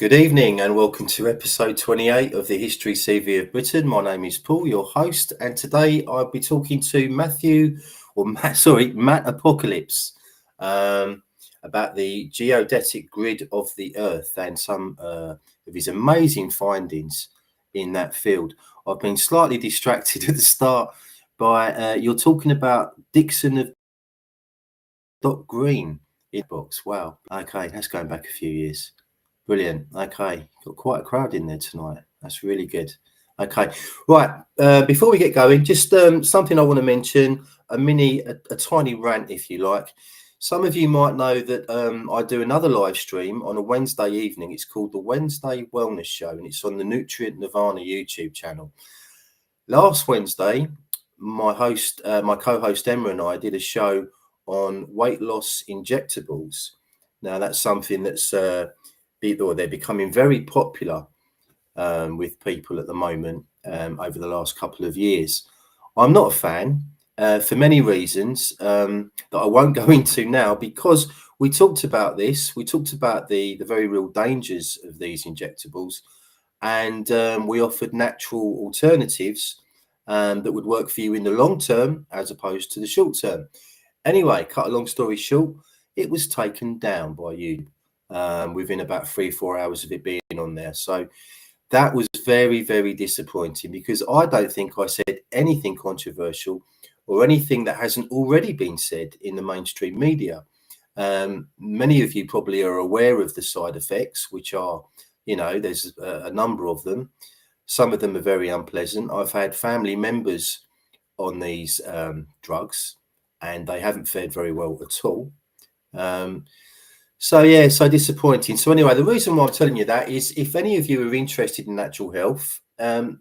Good evening and welcome to episode 28 of the History CV of Britain. My name is Paul, your host, and today I'll be talking to Matt Apocalypse about the geodetic grid of the Earth and some of his amazing findings in that field. I've been slightly distracted at the start by you're talking about Dixon of Dot Green in box. Wow. Okay, that's going back a few years. Brilliant. Okay, got quite a crowd in there tonight. That's really good. Okay, right. Before we get going, just something I want to mention, a tiny rant, if you like. Some of you might know that I do another live stream on a Wednesday evening. It's called the Wednesday Wellness Show, and it's on the Nutrient Nirvana YouTube channel. Last Wednesday, my co-host Emma and I did a show on weight loss injectables. Now, that's something that's they're becoming very popular with people at the moment over the last couple of years. I'm not a fan for many reasons that I won't go into now, because we talked about this. We talked about the very real dangers of these injectables, and we offered natural alternatives that would work for you in the long term as opposed to the short term. Anyway, cut a long story short, it was taken down by you within about 3-4 hours of it being on there. So that was very, very disappointing, because I don't think I said anything controversial or anything that hasn't already been said in the mainstream media. Many of you probably are aware of the side effects, which are, there's a number of them. Some of them are very unpleasant. I've had family members on these drugs, and they haven't fared very well at all. So disappointing. So anyway, the reason why I'm telling you that is, if any of you are interested in natural health,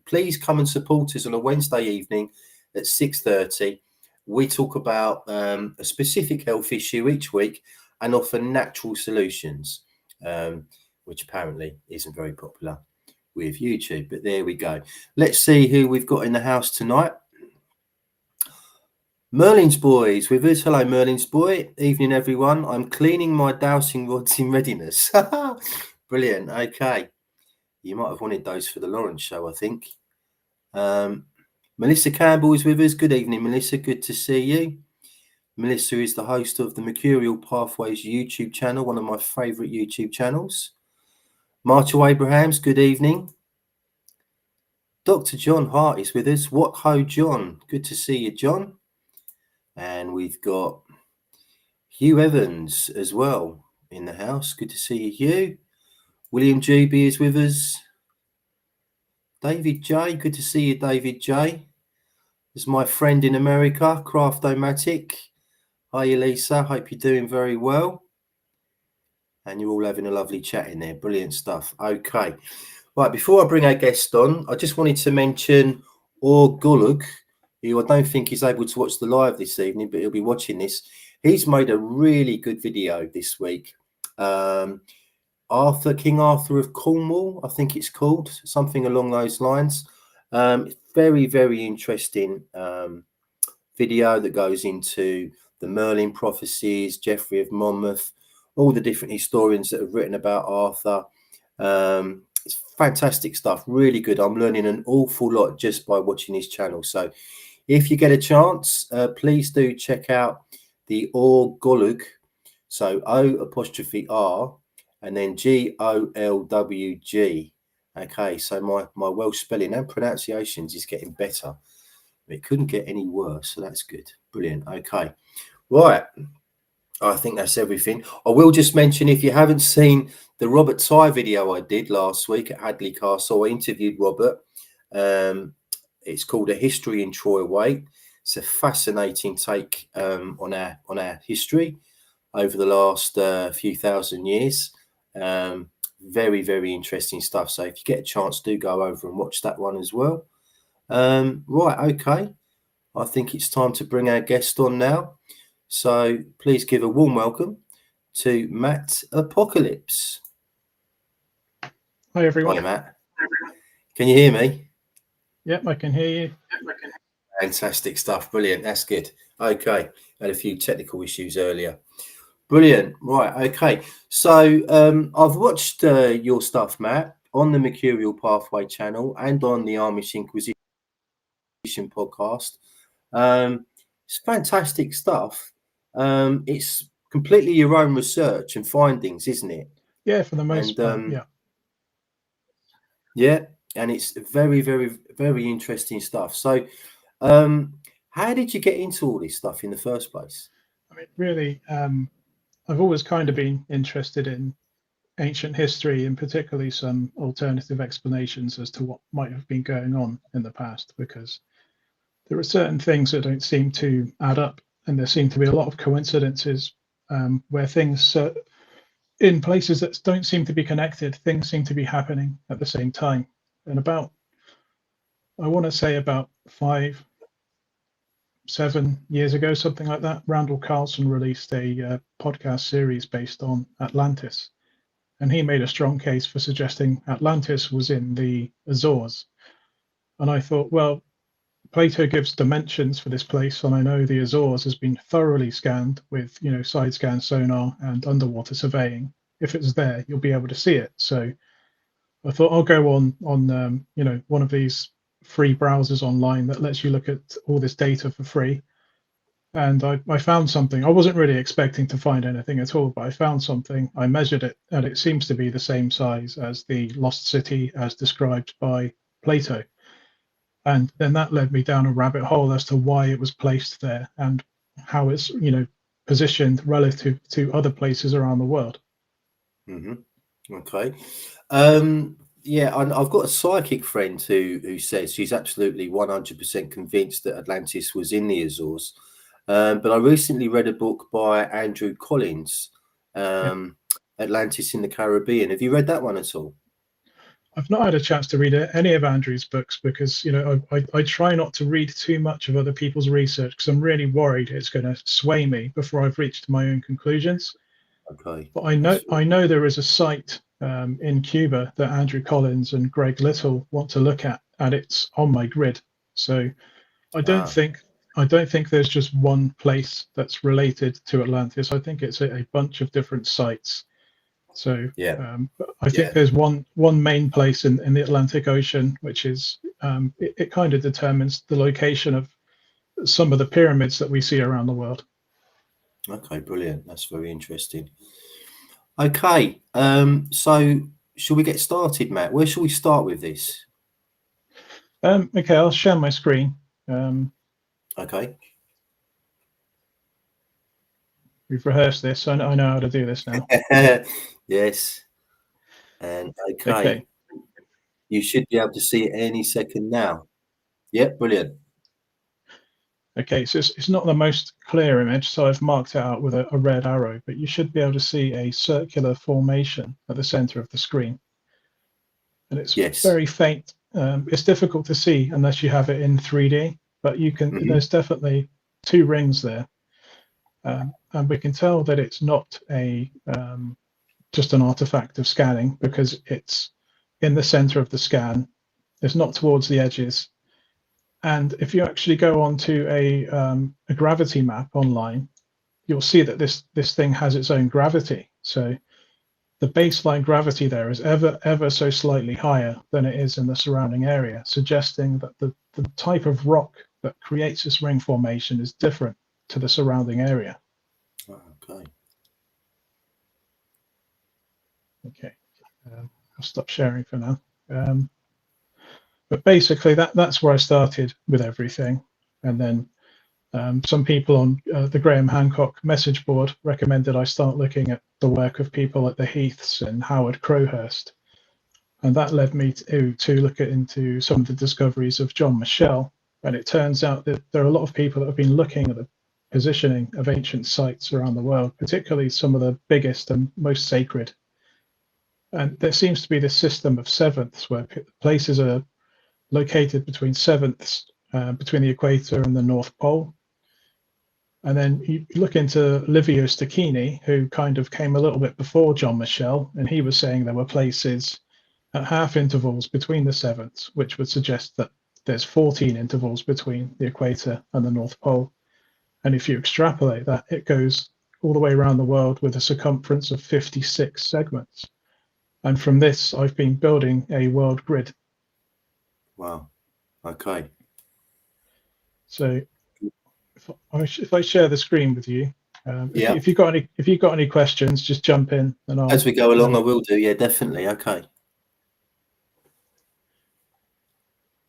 please come and support us on a Wednesday evening at 6:30. We talk about a specific health issue each week and offer natural solutions, which apparently isn't very popular with YouTube. But there we go. Let's see who we've got in the house tonight. Merlin's boy is with us. Hello, Merlin's boy. Evening, everyone. I'm cleaning my dowsing rods in readiness. Brilliant. Okay. You might have wanted those for the Lawrence show, I think. Melissa Campbell is with us. Good evening, Melissa. Good to see you. Melissa is the host of the Mercurial Pathways YouTube channel, one of my favourite YouTube channels. Marshall Abrahams, good evening. Dr. John Hart is with us. What ho, John? Good to see you, John. And we've got Hugh Evans as well in the house. Good to see you, Hugh. William GB is with us. David J. Good to see you, David J. There's my friend in America, Craftomatic. Hi, Elisa. Hope you're doing very well. And you're all having a lovely chat in there. Brilliant stuff. Okay. Right, before I bring our guest on, I just wanted to mention Or Gulug, who I don't think is able to watch the live this evening, but he'll be watching this. He's made a really good video this week. King Arthur of Cornwall, I think it's called, something along those lines. Very, very interesting video that goes into the Merlin prophecies, Geoffrey of Monmouth, all the different historians that have written about Arthur. It's fantastic stuff, really good. I'm learning an awful lot just by watching his channel. So if you get a chance, please do check out the Or Gulug. So O''R and then GOLWG. Okay, so my Welsh spelling and pronunciations is getting better. It couldn't get any worse, so that's good. Brilliant. Okay, right. I think that's everything. I will just mention, if you haven't seen the Robert Tye video I did last week at Hadley Castle, I interviewed Robert. It's called A History in Troy Waite. It's a fascinating take on our history over the last few thousand years. Very, very interesting stuff. So if you get a chance, do go over and watch that one as well. Right, okay. I think it's time to bring our guest on now. So please give a warm welcome to Matt Apocalypse. Hi, everyone. Hi, Matt. Can you hear me? Yep, I can hear you. Fantastic stuff. Brilliant. That's good. Okay. Had a few technical issues earlier. Brilliant. Right. Okay. So I've watched your stuff, Matt, on the Mercurial Pathway channel and on the Amish Inquisition podcast. It's fantastic stuff. It's completely your own research and findings, isn't it? Yeah, for the most And part, yeah. yeah, and it's very, very, very interesting stuff. So, how did you get into all this stuff in the first place? I mean, really, I've always kind of been interested in ancient history and particularly some alternative explanations as to what might have been going on in the past, because there are certain things that don't seem to add up, and there seem to be a lot of coincidences where things in places that don't seem to be connected, things seem to be happening at the same time. And I want to say about 7 years ago, something like that, Randall Carlson released a podcast series based on Atlantis. And he made a strong case for suggesting Atlantis was in the Azores. And I thought, well, Plato gives dimensions for this place, and I know the Azores has been thoroughly scanned with, side scan sonar and underwater surveying. If it's there, you'll be able to see it. So I thought I'll go on one of these free browsers online that lets you look at all this data for free. And I found something. I wasn't really expecting to find anything at all, but I found something. I measured it, and it seems to be the same size as the lost city as described by Plato. And then that led me down a rabbit hole as to why it was placed there and how it's, positioned relative to other places around the world. Mm-hmm. Okay. Yeah, I've got a psychic friend who says she's absolutely 100% convinced that Atlantis was in the Azores. But I recently read a book by Andrew Collins, Atlantis in the Caribbean. Have you read that one at all? I've not had a chance to read any of Andrew's books because, I try not to read too much of other people's research because I'm really worried it's going to sway me before I've reached my own conclusions. Okay. But I know there is a site in Cuba that Andrew Collins and Greg Little want to look at, and it's on my grid. So I don't think there's just one place that's related to Atlantis. I think it's a bunch of different sites. So I think there's one main place in the Atlantic Ocean, which is it kind of determines the location of some of the pyramids that we see around the world. Okay, brilliant. That's very interesting. Okay, so shall we get started, Matt? Where shall we start with this? Okay, I'll share my screen. Okay. We've rehearsed this. I know how to do this now. Yes. And okay. You should be able to see it any second now. Yeah, brilliant. Okay, so it's not the most clear image, so I've marked it out with a red arrow, but you should be able to see a circular formation at the center of the screen. And it's very faint. It's difficult to see unless you have it in 3D, but you can. There's definitely two rings there. And we can tell that it's not just an artifact of scanning because it's in the center of the scan. It's not towards the edges. And if you actually go onto a gravity map online, you'll see that this thing has its own gravity. So the baseline gravity there is ever so slightly higher than it is in the surrounding area, suggesting that the type of rock that creates this ring formation is different to the surrounding area. Okay. Okay. I'll stop sharing for now. But basically, that's where I started with everything. And then some people on the Graham Hancock message board recommended I start looking at the work of people at the Heaths and Howard Crowhurst. And that led me to look into some of the discoveries of John Michell. And it turns out that there are a lot of people that have been looking at the positioning of ancient sites around the world, particularly some of the biggest and most sacred. And there seems to be this system of sevenths where places are located between sevenths between the equator and the North Pole. And then you look into Livio Stacchini, who kind of came a little bit before John Michell, and he was saying there were places at half intervals between the sevenths, which would suggest that there's 14 intervals between the equator and the North Pole. And if you extrapolate that, it goes all the way around the world with a circumference of 56 segments. And from this, I've been building a world grid. Wow. Okay. So if I share the screen with you, Yeah. if you've got any questions, just jump in and As we go along, I will do. Yeah, definitely. Okay.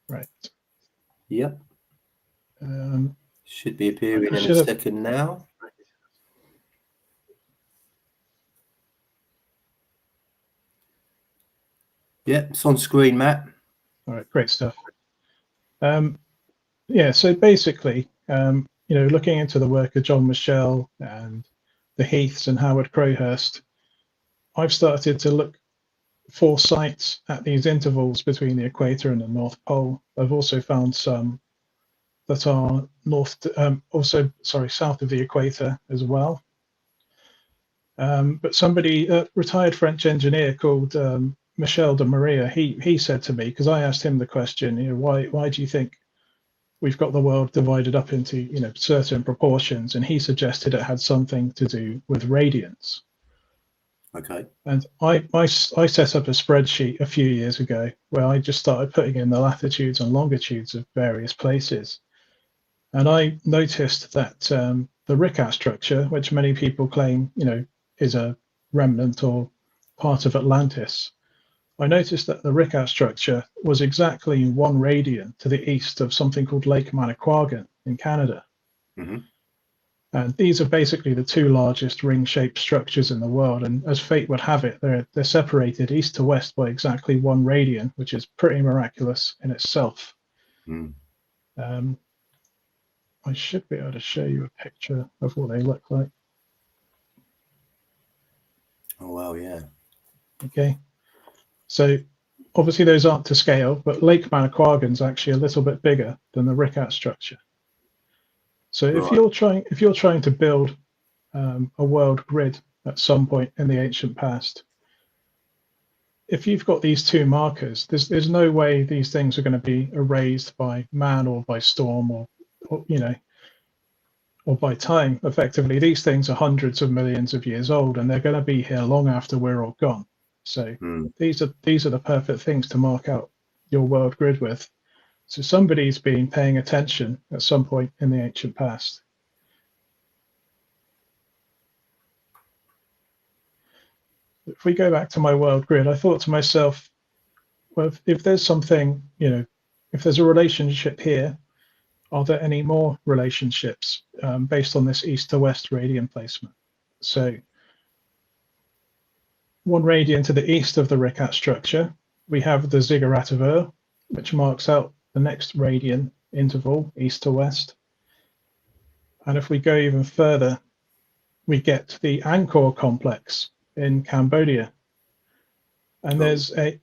Right. Yep. Should be appearing in a second now. Yeah, it's on screen, Matt. All right, great stuff. Yeah, so basically, looking into the work of John Michell and the Heaths and Howard Crowhurst, I've started to look for sites at these intervals between the equator and the North Pole. I've also found some that are south of the equator as well. But somebody, a retired French engineer called Michel de Maria, he said to me, because I asked him the question, why do you think we've got the world divided up into certain proportions? And he suggested it had something to do with radiance. Okay. And I set up a spreadsheet a few years ago where I just started putting in the latitudes and longitudes of various places. And I noticed that the Ricat structure, which many people claim, is a remnant or part of Atlantis, I noticed that the Ricat structure was exactly 1 radian to the east of something called Lake Manicouagan in Canada. Mm-hmm. And these are basically the 2 largest ring-shaped structures in the world. And as fate would have it, they're separated east to west by exactly 1 radian, which is pretty miraculous in itself. Mm. I should be able to show you a picture of what they look like. Oh, wow, yeah. Okay. So obviously those aren't to scale, but Lake Manicouagan is actually a little bit bigger than the Ricat structure. So if you're trying to build a world grid at some point in the ancient past, if you've got these 2 markers, there's no way these things are going to be erased by man or by storm or by time. Effectively, these things are hundreds of millions of years old, and they're going to be here long after we're all gone. So these are the perfect things to mark out your world grid with. So somebody's been paying attention at some point in the ancient past. If we go back to my world grid, I thought to myself, well, if there's something, if there's a relationship here, are there any more relationships based on this east to west radian placement? So 1 radian to the east of the Ricat structure, we have the ziggurat of Ur, which marks out the next radian interval, east to west. And if we go even further, we get the Angkor complex in Cambodia. And there's a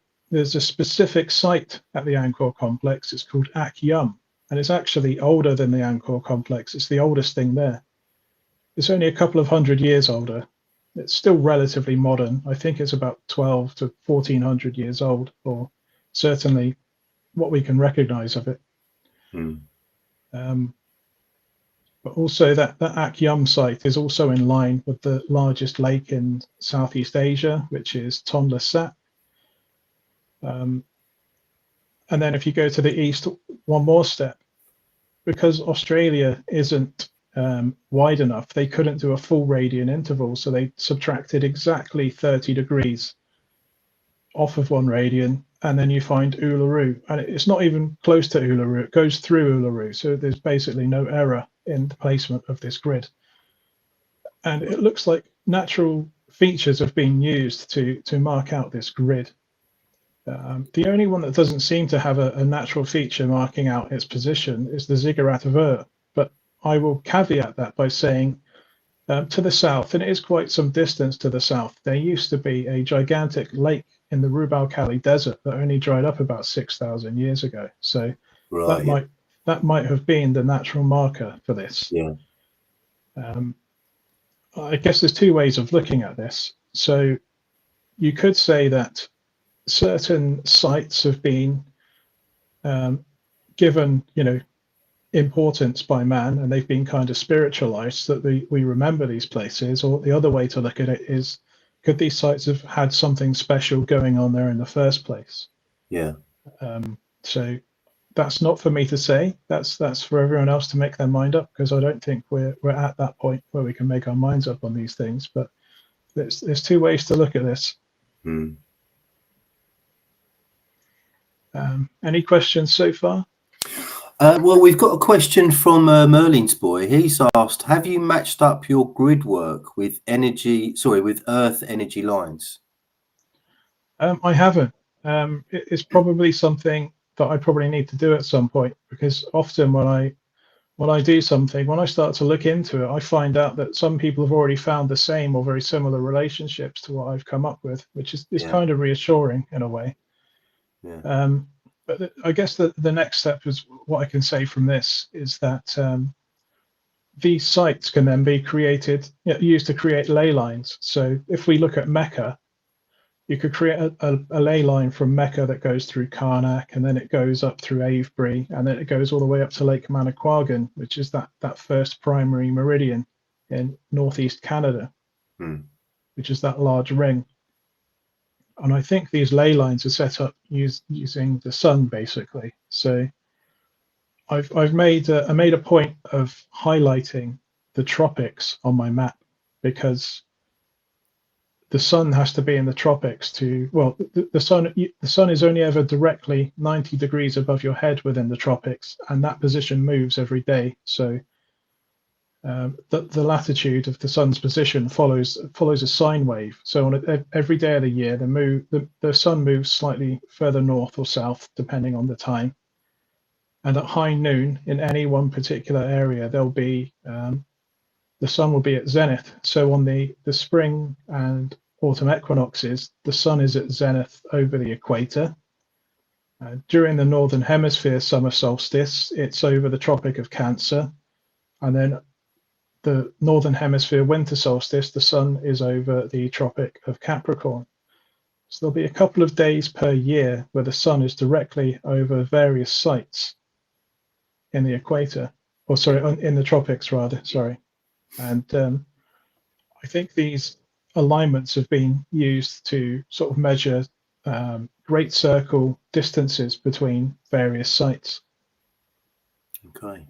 specific site at the Angkor complex. It's called Ak Yum, and it's actually older than the Angkor complex. It's the oldest thing there. It's only a couple of 100 years older. It's still relatively modern. I think it's about 12 to 1400 years old, or certainly what we can recognize of it. But also that Ak Yum site is also in line with the largest lake in Southeast Asia, which is Tonle Sap. And then if you go to the east 1 more step, because Australia isn't wide enough, they couldn't do a full radian interval, so they subtracted exactly 30 degrees off of 1 radian, and then you find Uluru, and it's not even close to Uluru. It goes through Uluru, so there's basically no error in the placement of this grid. And it looks like natural features have been used to mark out this grid. The only one that doesn't seem to have a natural feature marking out its position is the ziggurat of Ur. But I will caveat that by saying to the south, and it is quite some distance to the south, there used to be a gigantic lake in the Rub al Khali desert that only dried up about 6,000 years ago. So that might have been the natural marker for this. Yeah. I guess there's 2 ways of looking at this. So you could say that certain sites have been given, importance by man, and they've been kind of spiritualized so that we remember these places. Or the other way to look at it is, could these sites have had something special going on there in the first place? Yeah. So that's not for me to say. That's for everyone else to make their mind up, because I don't think we're at that point where we can make our minds up on these things. But there's two ways to look at this. Any questions so far? Well, we've got a question from Merlin's boy. He's asked, have you matched up your grid work with Earth energy lines? I haven't. It's probably something that I probably need to do at some point, because often when I do something, when I start to look into it, I find out that some people have already found the same or very similar relationships to what I've come up with, which is kind of reassuring in a way. Yeah. But I guess the next step is what I can say from this is that these sites can then be used to create ley lines. So if we look at Mecca, you could create a ley line from Mecca that goes through Karnak, and then it goes up through Avebury, and then it goes all the way up to Lake Manicouagan, which is that first primary meridian in northeast Canada, which is that large ring. And I think these ley lines are set up using the sun, basically. So I've made a point of highlighting the tropics on my map, because the sun has to be in the tropics the sun is only ever directly 90 degrees above your head within the tropics, and that position moves every day. So the latitude of the sun's position follows a sine wave. So on every day of the year, the sun moves slightly further north or south depending on the time. And at high noon in any one particular area, there'll be the sun will be at zenith. So on the spring and autumn equinoxes, the sun is at zenith over the equator. During the northern hemisphere summer solstice, it's over the Tropic of Cancer. And then the northern hemisphere winter solstice, the sun is over the Tropic of Capricorn. So there'll be a couple of days per year where the sun is directly over various sites in the equator, in the tropics rather, sorry. And I think these alignments have been used to sort of measure great circle distances between various sites. Okay.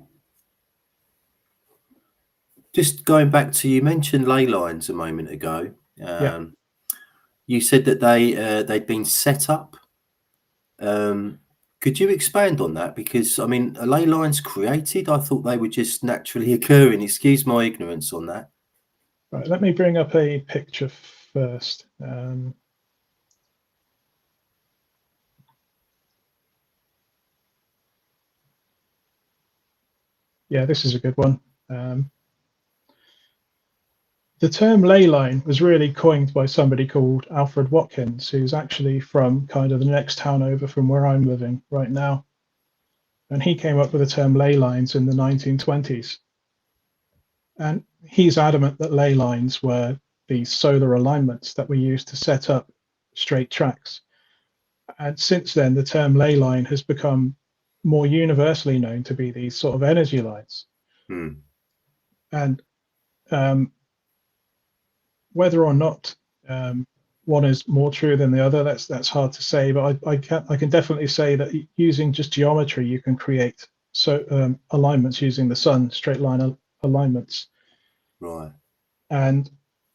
Just going back to, you mentioned ley lines a moment ago. You said that they'd been set up. Could you expand on that? Because, I mean, are ley lines created? I thought they were just naturally occurring. Excuse my ignorance on that. Right, let me bring up a picture first. Yeah, this is a good one. The term ley line was really coined by somebody called Alfred Watkins, who's actually from kind of the next town over from where I'm living right now. And he came up with the term ley lines in the 1920s. And he's adamant that ley lines were these solar alignments that were used to set up straight tracks. And since then, the term ley line has become more universally known to be these sort of energy lines. And whether or not one is more true than the other, that's hard to say. But I can definitely say that using just geometry, you can create alignments using the sun, straight line alignments. Right. And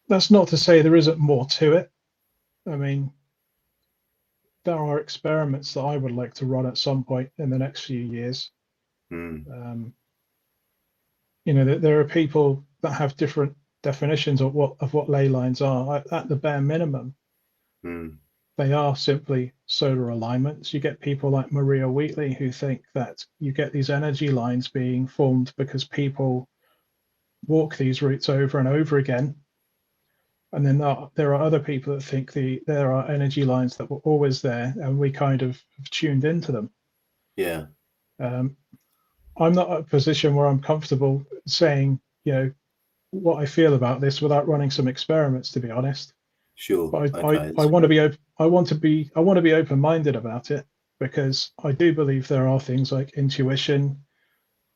that's not to say there isn't more to it. I mean, there are experiments that I would like to run at some point in the next few years. You know, there are people that have different definitions of what ley lines are. At the bare minimum, they are simply solar alignments. You get people like Maria Wheatley who think that you get these energy lines being formed because people walk these routes over and over again. And then there are other people that think there are energy lines that were always there and we kind of tuned into them. Yeah. I'm not at a position where I'm comfortable saying, you know, what I feel about this without running some experiments, to be honest. Sure. But I want to be open-minded about it, because I do believe there are things like intuition,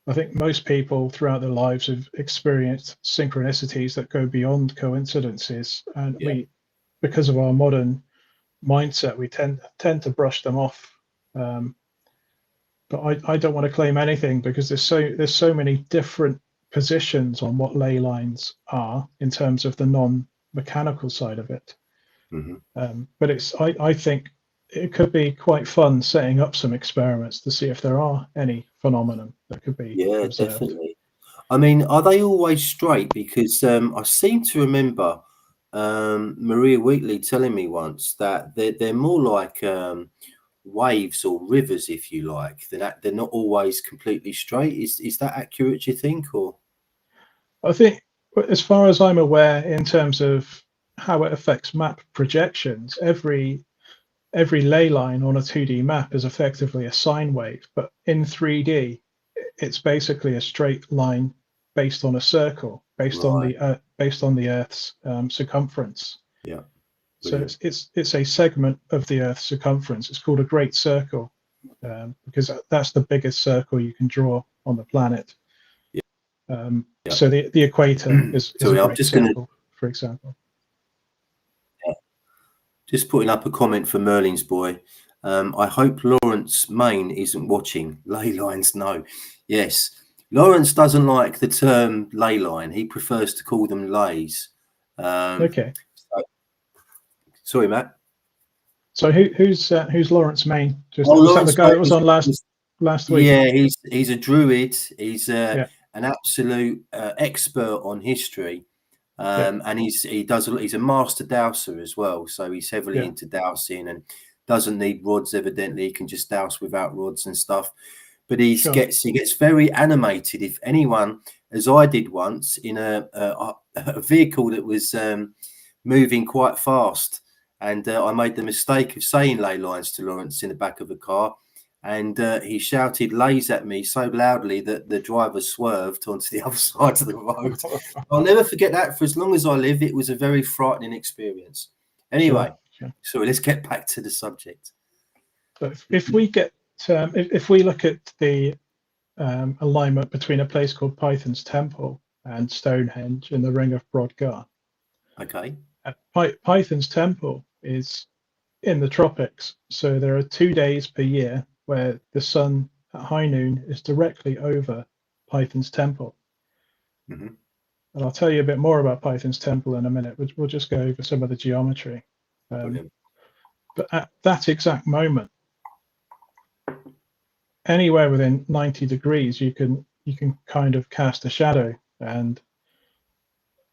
I think most people throughout their lives have experienced synchronicities that go beyond coincidences, and Yeah. because of our modern mindset, we tend to brush them off. But I don't want to claim anything, because there's so many different positions on what ley lines are in terms of the non-mechanical side of it. But I think it could be quite fun setting up some experiments to see if there are any phenomenon that could be observed. Definitely. I mean, are they always straight? Because I seem to remember Maria Wheatley telling me once that they're more like waves or rivers, if you like. They're not always completely straight. Is that accurate, do you think? Or I think, as far as I'm aware, in terms of how it affects map projections, every ley line on a 2D map is effectively a sine wave, but in 3D, it's basically a straight line based on a circle, based on right? the Earth's circumference. Yeah. So Brilliant. it's a segment of the Earth's circumference. It's called a great circle, because that's the biggest circle you can draw on the planet. Yeah. So the equator is a Sorry, I'm great just going to circle, for example. just putting up a comment for Merlin's boy. I hope Lawrence Main isn't watching. Ley lines, no. Yes. Lawrence doesn't like the term ley line. He prefers to call them lays. Okay. Sorry, Matt. So who's Lawrence Main? Oh, Was that the Lawrence guy Main that was on last week? yeah, he's a druid. He's Yeah. an absolute expert on history. Yeah. And he's a master dowser as well, so he's heavily Yeah. into dowsing and doesn't need rods. Evidently, he can just douse without rods and stuff. But he Sure. gets very animated. If anyone, as I did once, in a vehicle that was moving quite fast, and I made the mistake of saying ley lines to Lawrence in the back of the car. And he shouted lays at me so loudly that the driver swerved onto the other side of the road. I'll never forget that for as long as I live. It was a very frightening experience. Anyway, Sure. so let's get back to the subject. But if we get if we look at the alignment between a place called Python's Temple and Stonehenge in the Ring of Brodgar. Okay. Python's Temple is in the tropics, so there are 2 days per year where the sun at high noon is directly over Python's Temple. And I'll tell you a bit more about Python's Temple in a minute. We'll just go over some of the geometry. But at that exact moment, anywhere within 90 degrees, you can kind of cast a shadow. And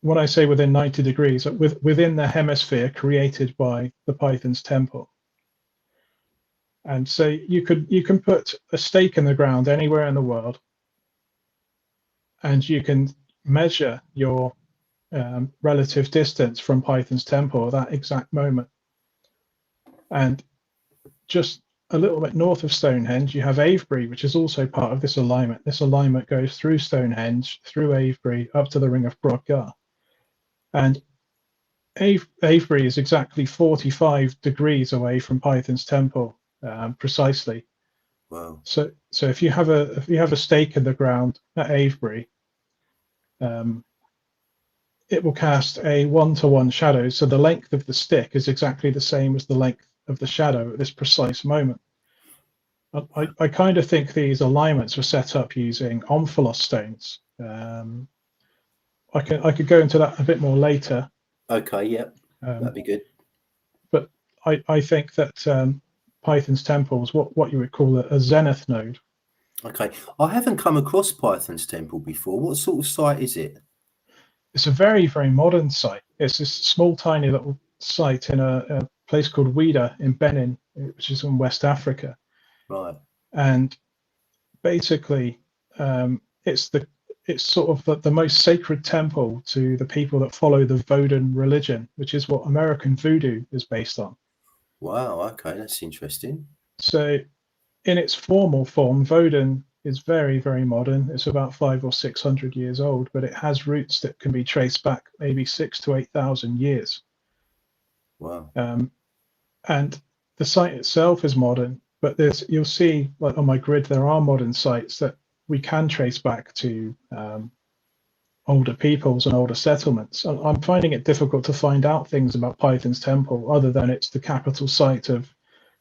when I say within 90 degrees, within the hemisphere created by the Python's Temple. And so you can put a stake in the ground anywhere in the world, and you can measure your relative distance from Python's Temple at that exact moment. And just a little bit north of Stonehenge, you have Avebury, which is also part of this alignment. This alignment goes through Stonehenge, through Avebury, up to the Ring of Brodgar. And Avebury is exactly 45 degrees away from Python's Temple, precisely. Wow. So if you have a stake in the ground at Avebury, it will cast a 1-to-1 shadow. So the length of the stick is exactly the same as the length of the shadow at this precise moment. I kind of think these alignments were set up using omphalos stones. I could go into that a bit more later. Okay, yeah, that'd be good. But I think that Python's Temple is what you would call a zenith node. Okay, I haven't come across Python's Temple before. What sort of site is it? It's a very, very modern site. It's this small, tiny little site in a place called Ouida in Benin, which is in West Africa. Right. And basically, it's sort of the most sacred temple to the people that follow the Vodun religion, which is what American voodoo is based on. Wow. Okay, that's interesting. So, in its formal form, Vodun is very, very modern. It's about 500 or 600 years old, but it has roots that can be traced back maybe 6,000 to 8,000 years. Wow. And the site itself is modern, but you'll see, like on my grid, there are modern sites that we can trace back to older peoples and older settlements. I'm finding it difficult to find out things about Python's temple other than it's the capital site of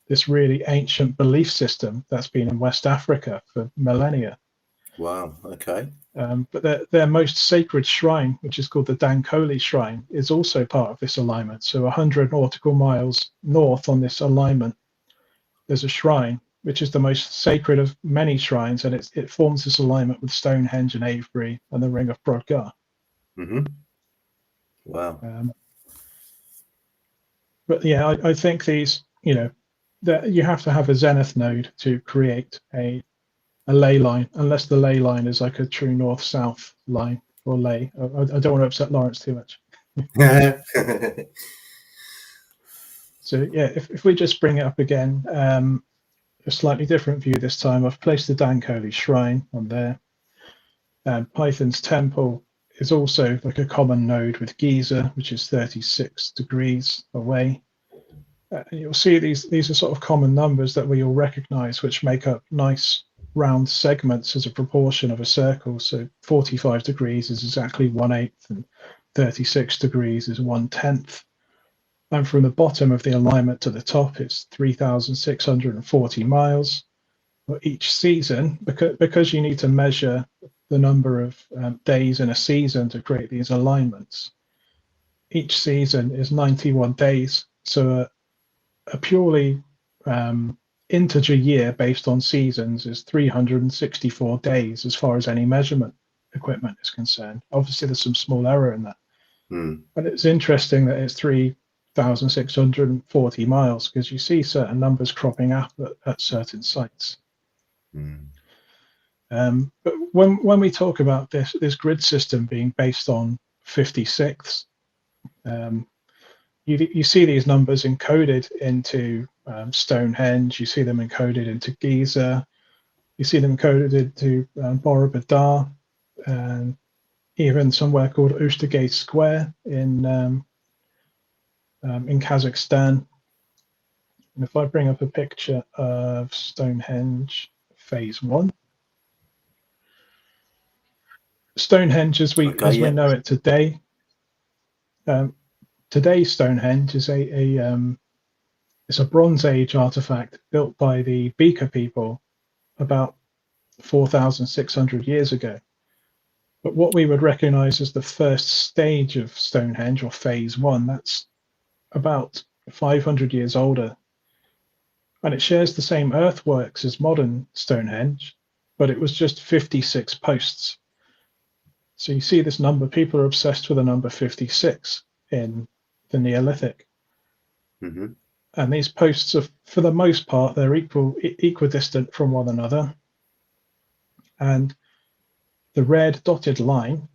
this really ancient belief system that's been in West Africa for millennia. Wow. Okay. But their most sacred shrine, which is called the Dankoli Shrine, is also part of this alignment. So 100 nautical miles north on this alignment, there's a shrine, which is the most sacred of many shrines, and it forms this alignment with Stonehenge and Avebury and the Ring of Brodgar. Mm-hmm. Wow. But yeah, I think these, that you have to have a zenith node to create a ley line, unless the ley line is like a true north-south line or ley. I don't want to upset Lawrence too much. So yeah, if we just bring it up again, a slightly different view this time. I've placed the Dankoli Shrine on there. Python's temple is also like a common node with Giza, which is 36 degrees away. And you'll see these are sort of common numbers that we all recognize, which make up nice round segments as a proportion of a circle. So 45 degrees is exactly 1/8, and 36 degrees is 1/10. And from the bottom of the alignment to the top, it's 3,640 miles. For each season, because you need to measure the number of days in a season to create these alignments, each season is 91 days. So a purely integer year based on seasons is 364 days as far as any measurement equipment is concerned. Obviously, there's some small error in that. But it's interesting that it's 3,640 miles, because you see certain numbers cropping up at certain sites. But when we talk about this grid system being based on 56ths, you see these numbers encoded into Stonehenge, you see them encoded into Giza, you see them encoded into Borobudur, and even somewhere called Oostergate Square in Kazakhstan. And if I bring up a picture of Stonehenge Phase 1, Stonehenge as we know it today, today's Stonehenge is it's a Bronze Age artifact built by the Beaker people about 4,600 years ago. But what we would recognize as the first stage of Stonehenge, or Phase 1, that's about 500 years older. And it shares the same earthworks as modern Stonehenge, but it was just 56 posts. So you see this number, people are obsessed with the number 56 in the Neolithic. And these posts are, for the most part, they're equidistant from one another. And the red dotted line,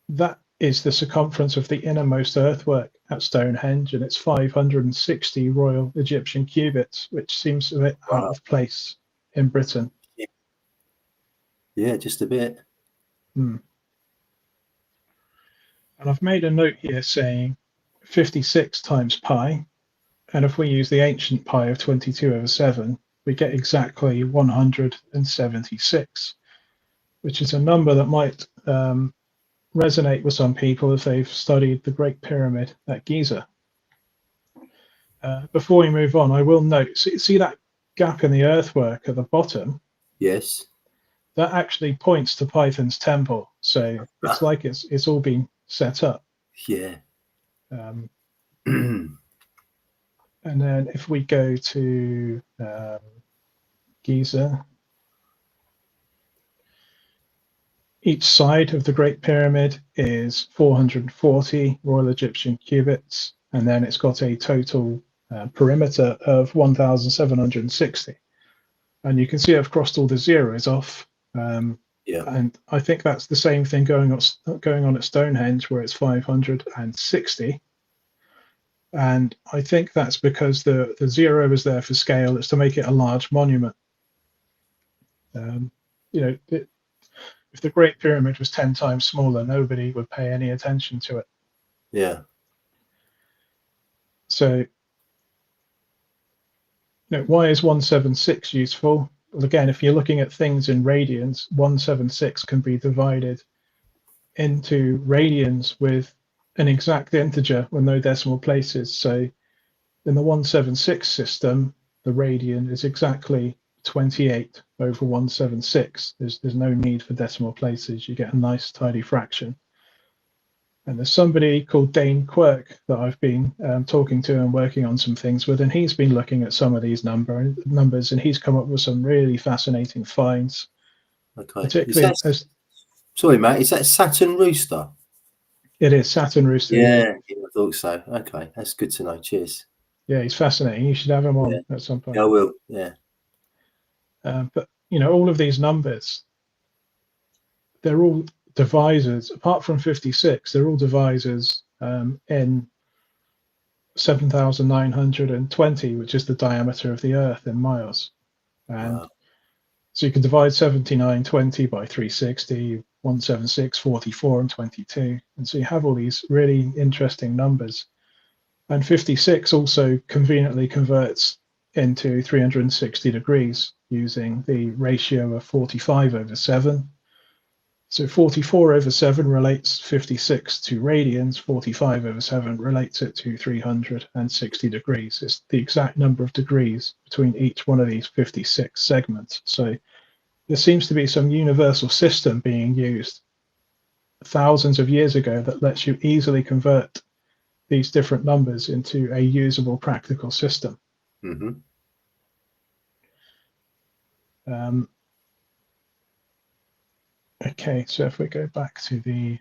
that is the circumference of the innermost earthwork at Stonehenge, and it's 560 Royal Egyptian cubits, which seems a bit out of place in Britain. Yeah, just a bit. And I've made a note here saying 56 times pi, and if we use the ancient pi of 22/7, we get exactly 176, which is a number that might resonate with some people if they've studied the Great Pyramid at Giza. Before we move on, I will note, see that gap in the earthwork at the bottom? Yes. That actually points to Python's temple. So it's like it's all been set up. Yeah. And then if we go to Giza, each side of the Great Pyramid is 440 Royal Egyptian cubits, and then it's got a total perimeter of 1,760. And you can see I've crossed all the zeros off. And I think that's the same thing going on at Stonehenge, where it's 560. And I think that's because the zero is there for scale. It's to make it a large monument. If the Great Pyramid was 10 times smaller, nobody would pay any attention to it. Yeah. So, why is 176 useful? well, again, if you're looking at things in radians, 176 can be divided into radians with an exact integer with no decimal places. So in the 176 system, the radian is exactly 28 over 176. There's no need for decimal places. You get a nice tidy fraction. And there's somebody called Dane Quirk that I've been talking to and working on some things with, and he's been looking at some of these numbers, and he's come up with some really fascinating finds. Okay. Particularly as sorry, mate, is that Saturn Rooster? it is Saturn Rooster. Yeah, I thought so. Okay, that's good to know. Cheers. Yeah, he's fascinating. You should have him on at some point. Yeah, I will. Yeah. But all of these numbers, they're all divisors. Apart from 56, they're all divisors in 7,920, which is the diameter of the Earth in miles. And so you can divide 7920 by 360, 176, 44, and 22. And so you have all these really interesting numbers. And 56 also conveniently converts into 360 degrees using the ratio of 45 over 7. So 44 over 7 relates 56 to radians, 45 over 7 relates it to 360 degrees. It's the exact number of degrees between each one of these 56 segments. So there seems to be some universal system being used thousands of years ago that lets you easily convert these different numbers into a usable practical system. Mm-hmm. Okay, so if we go back to the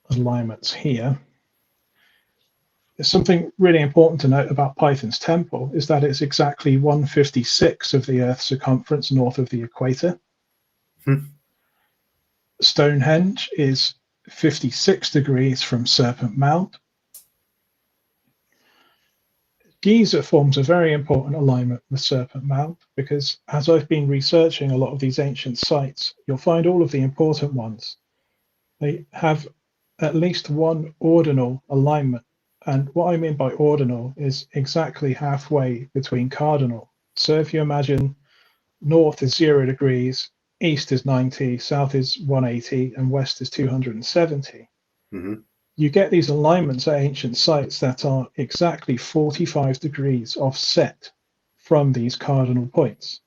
alignments here, there's something really important to note about Python's temple is that it's exactly 1/56 of the Earth's circumference north of the equator. Stonehenge is 56 degrees from Serpent Mound. Giza forms a very important alignment with Serpent Mound because as I've been researching a lot of these ancient sites, you'll find all of the important ones. They have at least one ordinal alignment. And what I mean by ordinal is exactly halfway between cardinal. So if you imagine north is 0 degrees, east is 90, south is 180, and west is 270. Mm-hmm. You get these alignments at ancient sites that are exactly 45 degrees offset from these cardinal points.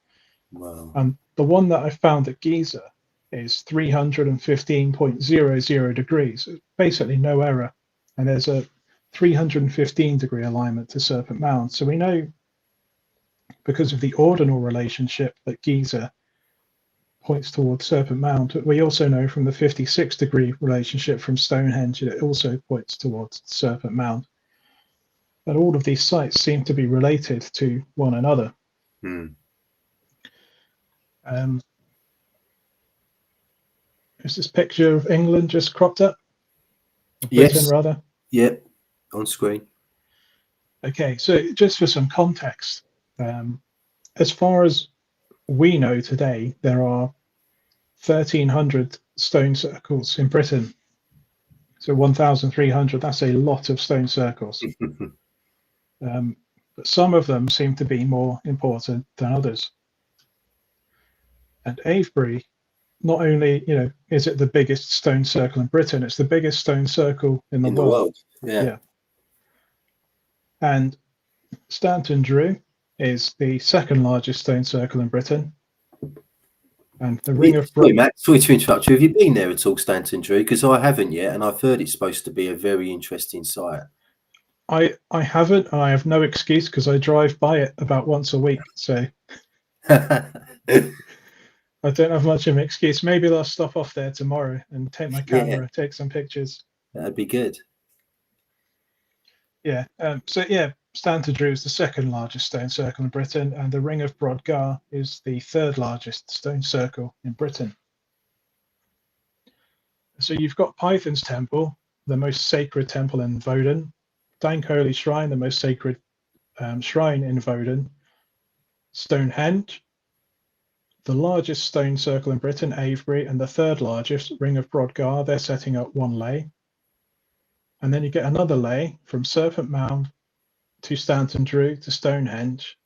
Wow. And the one that I found at Giza is 315.00 degrees. Basically no error. And there's a 315 degree alignment to Serpent Mound. So we know because of the ordinal relationship that Giza points towards Serpent Mound. We also know from the 56 degree relationship from Stonehenge that it also points towards Serpent Mound. But all of these sites seem to be related to one another. Is this picture of England just cropped up? Yes. Britain, rather? Yep, on screen. Okay, so just for some context, as far as we know today, there are 1,300 stone circles in Britain. So 1,300, that's a lot of stone circles. But some of them seem to be more important than others. And Avebury, not only is it the biggest stone circle in Britain, it's the biggest stone circle in the world. Yeah. And Stanton Drew is the second largest stone circle in Britain. And the Ring of Sorry, Matt, sorry to interrupt you. Have you been there at all, Stanton Drew? Because I haven't yet, and I've heard it's supposed to be a very interesting site. I haven't, and I have no excuse because I drive by it about once a week. So I don't have much of an excuse. Maybe I'll stop off there tomorrow and take my camera, take some pictures. That'd be good. Yeah. Stanton Drew is the second largest stone circle in Britain, and the Ring of Brodgar is the third largest stone circle in Britain. So you've got Python's temple, the most sacred temple in Woden, Dank Holy Shrine, the most sacred shrine in Woden, Stonehenge, the largest stone circle in Britain, Avebury, and the third largest, Ring of Brodgar. They're setting up one lay. And then you get another lay from Serpent Mound to Stanton Drew to Stonehenge.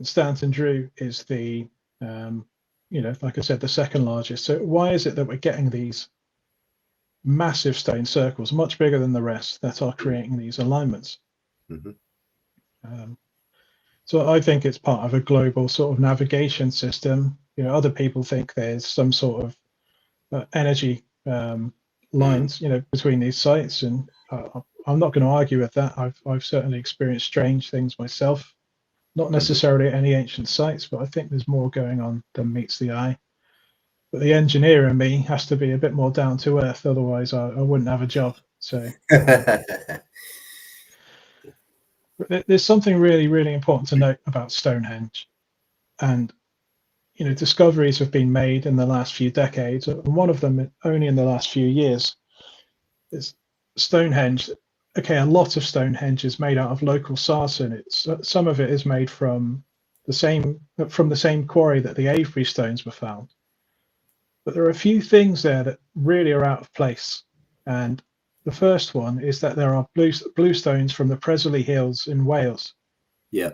Stanton Drew is the, like I said, the second largest. So why is it that we're getting these massive stone circles, much bigger than the rest, that are creating these alignments? Mm-hmm. So I think it's part of a global sort of navigation system. Other people think there's some sort of energy lines, between these sites, and I'm not going to argue with that. I've certainly experienced strange things myself, not necessarily at any ancient sites, but I think there's more going on than meets the eye. But the engineer in me has to be a bit more down to earth, otherwise I wouldn't have a job. So there's something really, really important to note about Stonehenge, and discoveries have been made in the last few decades, and one of them only in the last few years is Stonehenge. Okay, a lot of Stonehenge is made out of local sarsen. It's some of it is made from the same quarry that the Avebury stones were found. But there are a few things there that really are out of place. And the first one is that there are blue stones from the Presley Hills in Wales. Yeah.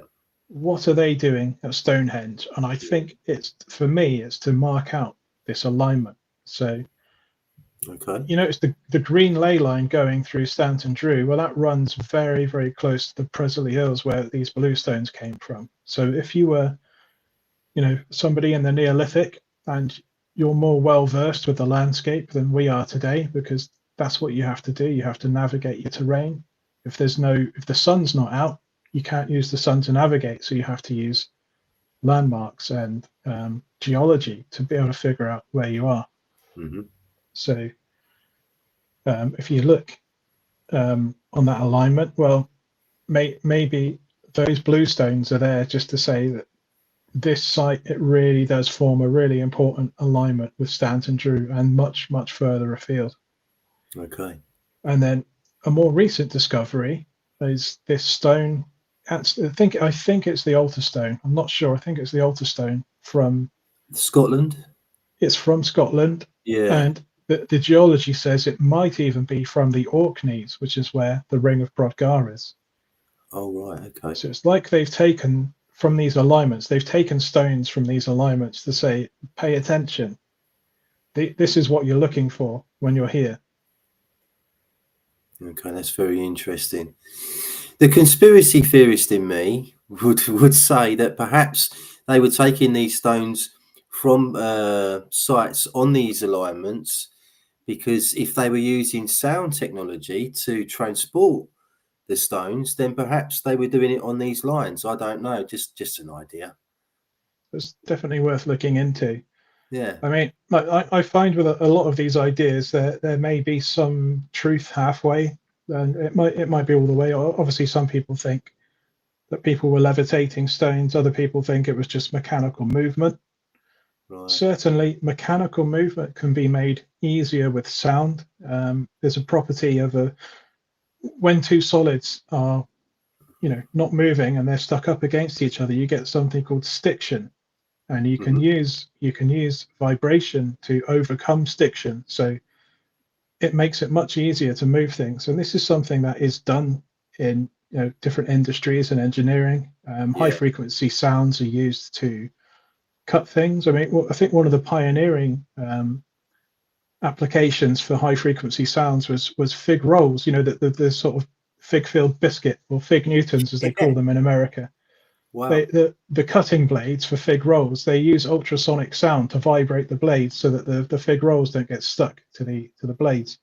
What are they doing at Stonehenge? And I think it's to mark out this alignment. So, it's the green ley line going through Stanton Drew. Well, that runs very, very close to the Presley Hills where these blue stones came from. So if you were, somebody in the Neolithic and you're more well versed with the landscape than we are today, because that's what you have to do. You have to navigate your terrain. If the sun's not out, you can't use the sun to navigate. So you have to use landmarks and geology to be able to figure out where you are. Mm-hmm. So if you look on that alignment, well, maybe those blue stones are there just to say that this site, it really does form a really important alignment with Stanton Drew and much, much further afield. Okay. And then a more recent discovery is this stone. I think it's the altar stone. I'm not sure. I think it's the altar stone from Scotland. It's from Scotland. Yeah. And the geology says it might even be from the Orkneys, which is where the Ring of Brodgar is. Oh, right. Okay. So it's like they've taken from these alignments, they've taken stones from these alignments to say, pay attention. This is what you're looking for when you're here. Okay, that's very interesting. The conspiracy theorist in me would say that perhaps they were taking these stones from sites on these alignments, because if they were using sound technology to transport the stones, then perhaps they were doing it on these lines. I don't know, just an idea. It's definitely worth looking into. Yeah. I mean, I find with a lot of these ideas there may be some truth halfway, and it might be all the way. Obviously, some people think that people were levitating stones. Other people think it was just mechanical movement. Right. Certainly, mechanical movement can be made easier with sound. There's a property of when two solids are, not moving and they're stuck up against each other, you get something called stiction, and you can use vibration to overcome stiction. So it makes it much easier to move things. And this is something that is done in different industries and engineering. High frequency sounds are used to cut things. I mean, I think one of the pioneering applications for high frequency sounds was fig rolls. The sort of fig filled biscuit, or fig Newtons as they call them in America. Wow. The cutting blades for fig rolls, they use ultrasonic sound to vibrate the blades so that the fig rolls don't get stuck to the blades.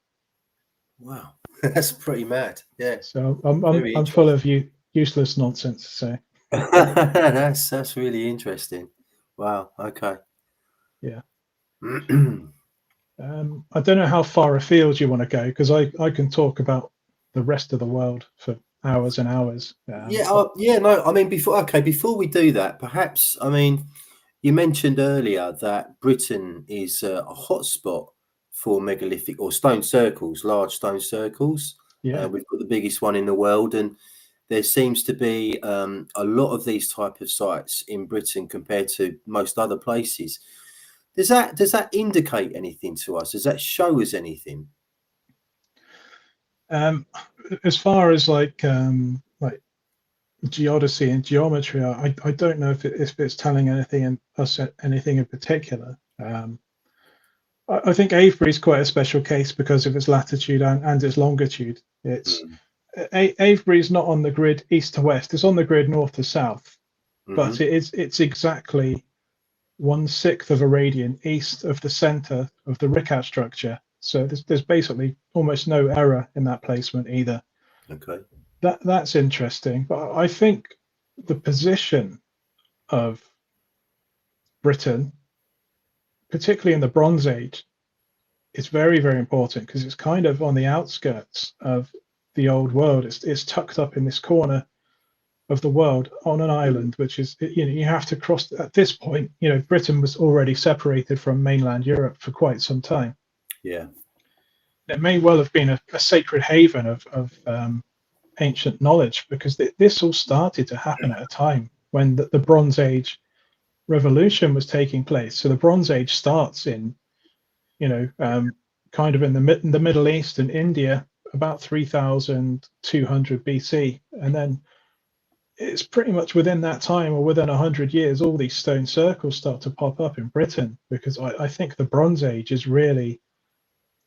Wow, that's pretty mad. Yeah. So I'm full of useless nonsense. So that's really interesting. Wow. Okay. Yeah. I don't know how far afield you want to go, because I can talk about the rest of the world for hours and hours. No. I mean, before we do that, perhaps, I mean, you mentioned earlier that Britain is a hotspot for megalithic or stone circles, large stone circles. Yeah. We've got the biggest one in the world, and there seems to be a lot of these type of sites in Britain compared to most other places. Does that indicate anything to us? Does that show us anything? As far as like geodesy and geometry, I don't know if it's telling anything anything in particular. I think Avebury is quite a special case because of its latitude and its longitude. It's Avebury is not on the grid east to west; it's on the grid north to south. But it's exactly 1/6 of a radian east of the center of the Ricat structure. So there's basically almost no error in that placement either. Okay. That's interesting. But I think the position of Britain, particularly in the Bronze Age, is very, very important because it's kind of on the outskirts of the old world. It's tucked up in this corner of the world on an island, which is, you have to cross. At this point, Britain was already separated from mainland Europe for quite some time. Yeah. It may well have been a sacred haven of ancient knowledge, because this all started to happen at a time when the Bronze Age revolution was taking place. So the Bronze Age starts in, kind of in the Middle East and India about 3,200 BC, and then it's pretty much within that time, or within 100 years, all these stone circles start to pop up in Britain, because I think the Bronze Age is really,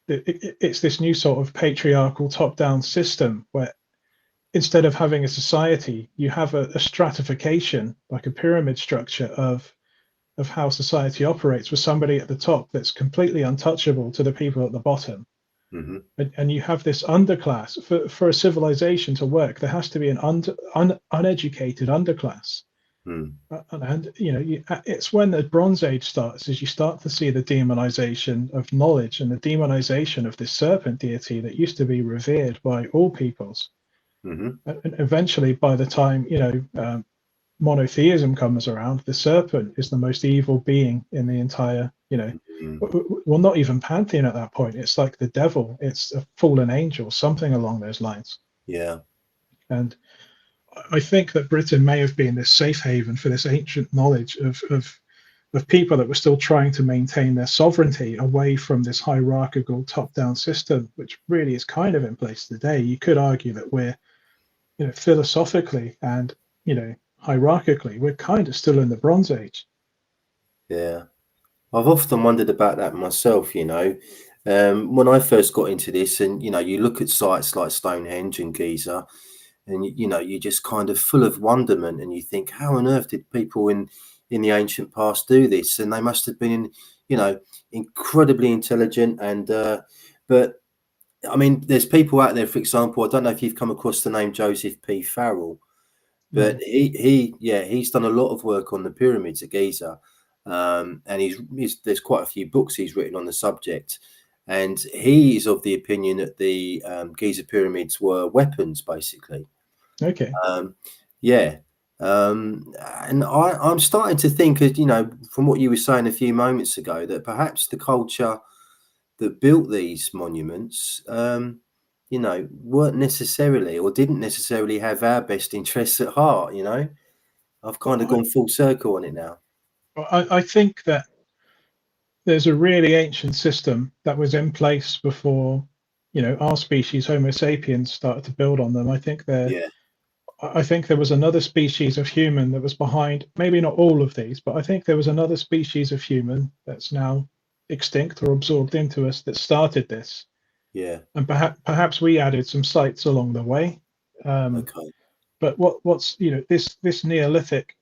it's this new sort of patriarchal top-down system where instead of having a society, you have a stratification, like a pyramid structure of how society operates, with somebody at the top that's completely untouchable to the people at the bottom. And you have this underclass. For a civilization to work, there has to be an uneducated underclass. And it's when the Bronze Age starts, as you start to see the demonization of knowledge and the demonization of this serpent deity that used to be revered by all peoples. And eventually, by the time monotheism comes around, the serpent is the most evil being in the entire, well, not even pantheon at that point. It's like the devil. It's a fallen angel, something along those lines. Yeah. And I think that Britain may have been this safe haven for this ancient knowledge of people that were still trying to maintain their sovereignty away from this hierarchical top-down system, which really is kind of in place today. You could argue that we're, philosophically and, hierarchically, we're kind of still in the Bronze Age. Yeah. I've often wondered about that myself, when I first got into this, and, you look at sites like Stonehenge and Giza, and, you're just kind of full of wonderment, and you think, how on earth did people in the ancient past do this? And they must have been, incredibly intelligent. And, but I mean, there's people out there, for example, I don't know if you've come across the name Joseph P. Farrell, but he's done a lot of work on the pyramids at Giza. And there's quite a few books he's written on the subject, and he is of the opinion that the Giza pyramids were weapons, basically. Okay. And I'm starting to think, from what you were saying a few moments ago, that perhaps the culture that built these monuments, weren't necessarily, or didn't necessarily have our best interests at heart. I've kind of gone full circle on it now. I think that there's a really ancient system that was in place before, our species, Homo sapiens, started to build on them. I think there was another species of human that was behind, maybe not all of these, but I think there was another species of human that's now extinct or absorbed into us that started this. Yeah. And perhaps we added some sites along the way. Okay. But what's this Neolithic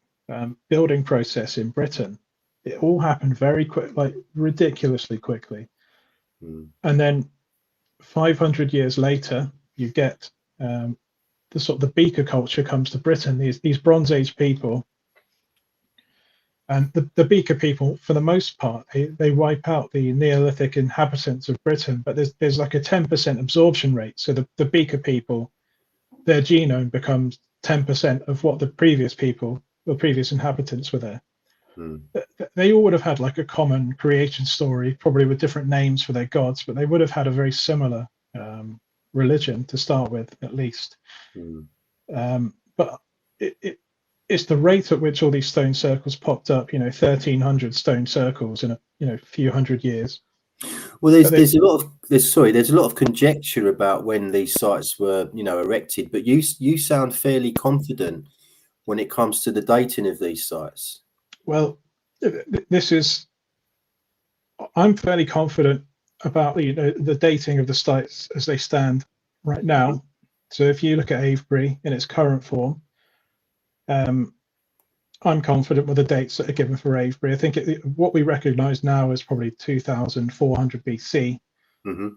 building process in Britain, it all happened very quick, like ridiculously quickly. And then 500 years later, you get the sort of the beaker culture comes to Britain. These Bronze Age people, and the beaker people, for the most part, they wipe out the Neolithic inhabitants of Britain. But there's like a 10% absorption rate. So the beaker people, their genome becomes 10% of what the previous inhabitants were there. They all would have had like a common creation story, probably with different names for their gods, but they would have had a very similar religion to start with, at least. But it's the rate at which all these stone circles popped up, 1,300 stone circles in a few hundred years. Well, there's a lot of conjecture about when these sites were, erected, but you sound fairly confident when it comes to the dating of these sites? Well, I'm fairly confident about the dating of the sites as they stand right now. So if you look at Avebury in its current form, I'm confident with the dates that are given for Avebury. I think what we recognise now is probably 2,400 BC. Mm-hmm.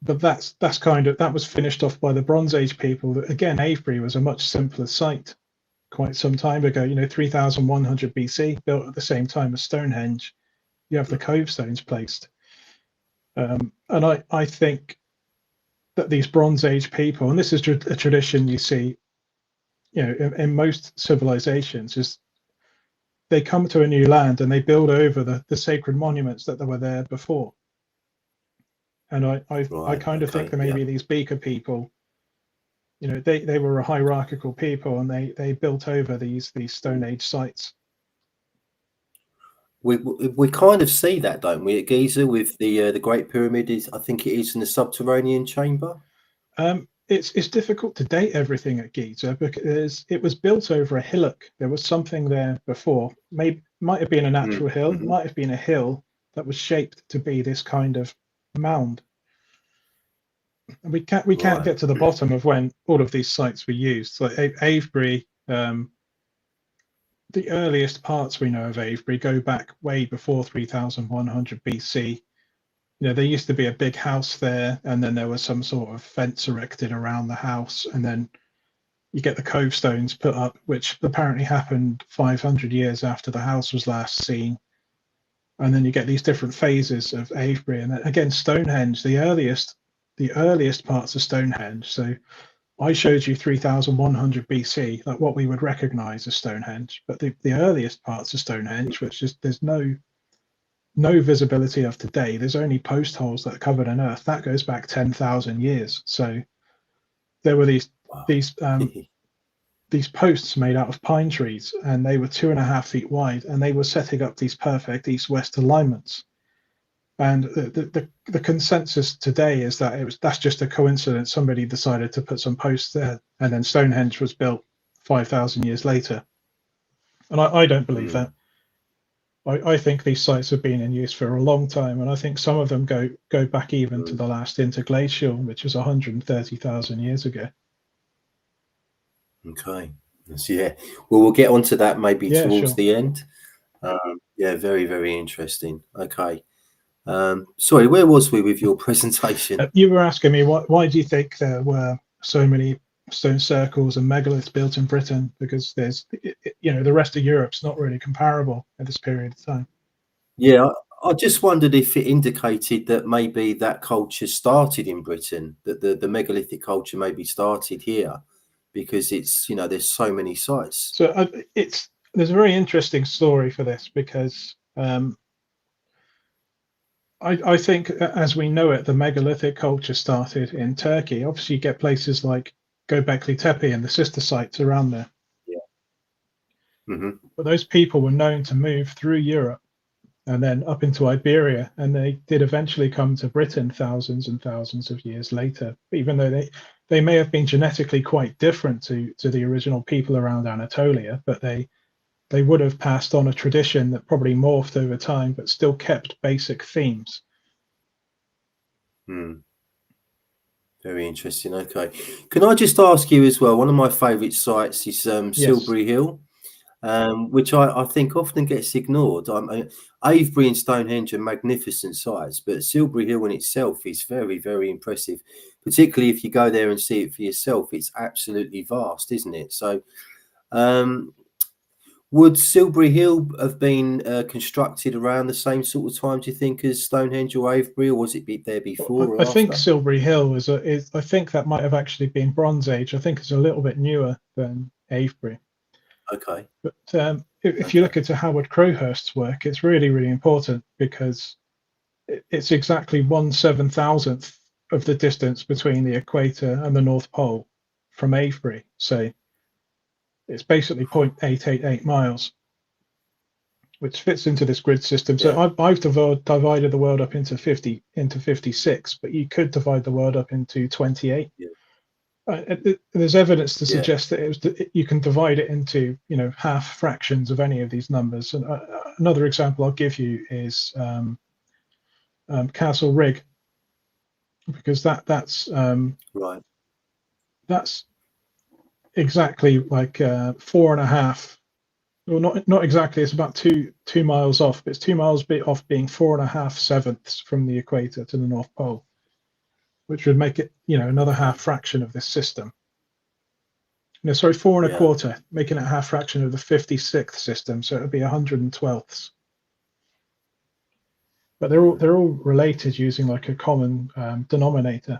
But that was finished off by the Bronze Age people. Again, Avebury was a much simpler site quite some time ago. 3,100 BC, built at the same time as Stonehenge. You have the cove stones placed, and I think that these Bronze Age people, and this is a tradition you see, in most civilizations, is they come to a new land and they build over the sacred monuments that were there before. And I kind of think that maybe these Beaker people, they were a hierarchical people, and they built over these Stone Age sites. We kind of see that, don't we, at Giza with the Great Pyramid? I think it is in the subterranean chamber. It's difficult to date everything at Giza because it was built over a hillock. There was something there before. Might have been a natural hill, might have been a hill that was shaped to be this kind of mound. And we can't get to the bottom of when all of these sites were used. So Avebury, the earliest parts we know of Avebury go back way before 3,100 BC. There used to be a big house there, and then there was some sort of fence erected around the house, and then you get the cove stones put up, which apparently happened 500 years after the house was last seen. And then you get these different phases of Avebury, and then again Stonehenge, the earliest parts of Stonehenge. So I showed you 3,100 BC, like what we would recognize as Stonehenge, but the earliest parts of Stonehenge, which is there's no visibility of today. There's only post holes that are covered in earth. That goes back 10,000 years. So there were these posts made out of pine trees, and they were 2.5 feet wide, and they were setting up these perfect east-west alignments. And the consensus today is that that's just a coincidence. Somebody decided to put some posts there, and then Stonehenge was built 5,000 years later. And I don't believe that. I think these sites have been in use for a long time, and I think some of them go back even to the last interglacial, which was 130,000 years ago. Okay. Yeah. Well, we'll get onto that maybe towards sure. the end. Very, very interesting. Okay. Sorry, where was we with your presentation? You were asking me why do you think there were so many stone circles and megaliths built in Britain? Because there's, the rest of Europe's not really comparable at this period of time. Yeah, I just wondered if it indicated that maybe that culture started in Britain, that the megalithic culture maybe started here, because it's, there's so many sites. So there's a very interesting story for this, because I think, as we know it, the megalithic culture started in Turkey. Obviously, you get places like Göbekli Tepe and the sister sites around there. Yeah. But those people were known to move through Europe and then up into Iberia, and they did eventually come to Britain thousands and thousands of years later, even though they may have been genetically quite different to the original people around Anatolia, but they would have passed on a tradition that probably morphed over time, but still kept basic themes. Very interesting. Okay. Can I just ask you as well, one of my favourite sites is Silbury Hill, which I think often gets ignored. Avebury and Stonehenge are magnificent sites, but Silbury Hill in itself is very, very impressive, particularly if you go there and see it for yourself. It's absolutely vast, isn't it? So would Silbury Hill have been constructed around the same sort of time, do you think, as Stonehenge or Avebury, or was it there before or I think after? Silbury Hill I think that might have actually been Bronze Age. I think it's a little bit newer than Avebury. Okay. But if you look into Howard Crowhurst's work, it's really, really important, because it's exactly 1/7,000th of the distance between the equator and the North Pole from Avebury. So it's basically 0.888 miles, which fits into this grid system. So I've divided the world up into 56, but you could divide the world up into 28. There's evidence to Yeah. suggest that you can divide it into, half fractions of any of these numbers. And another example I'll give you is Castle Rig, because that's Right. that's exactly like 4.5. Well, not exactly. It's about two miles off, but it's 2 miles off being 4.5 sevenths from the equator to the North Pole, which would make it, another half fraction of this system. No, sorry, 4.25, making it a half fraction of the 56th system, so it would be 112ths. But they're all related using like a common denominator.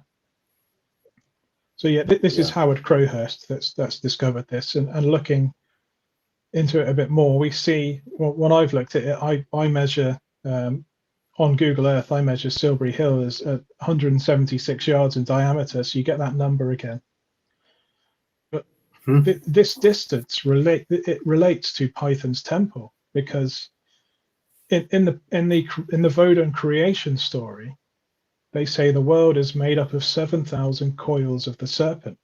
So yeah, this is Howard Crowhurst that's discovered this, and looking into it a bit more, we see, well, when I've looked at it, I measure on Google Earth, I measure Silbury Hill as 176 yards in diameter, so you get that number again. But this distance relates to Python's temple, because in the Vodun creation story, they say the world is made up of 7,000 coils of the serpent,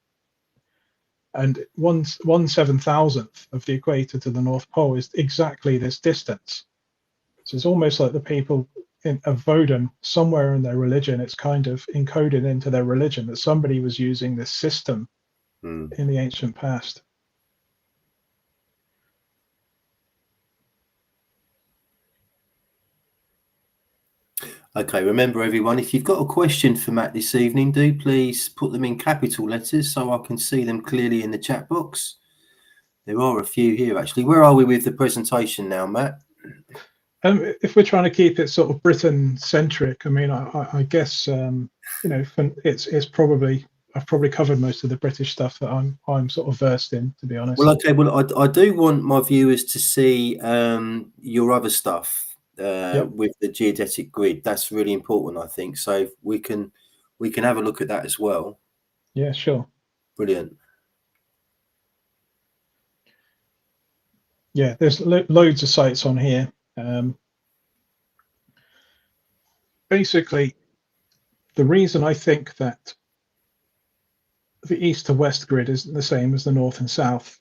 and 1/7,000th of the equator to the North Pole is exactly this distance. So it's almost like the people of Vodun, somewhere in their religion, it's kind of encoded into their religion that somebody was using this system in the ancient past. Okay, remember everyone, if you've got a question for Matt this evening, do please put them in capital letters so I can see them clearly in the chat box. There are a few here, actually. Where are we with the presentation now, Matt? If we're trying to keep it sort of Britain-centric, I mean, I guess, it's probably, I've probably covered most of the British stuff that I'm sort of versed in, to be honest. Well, okay, well, I do want my viewers to see your other stuff. With the geodetic grid. That's really important, I think. So we can have a look at that as well. Yeah, sure. Brilliant. Yeah, there's loads of sites on here. Basically, the reason I think that the east to west grid isn't the same as the north and south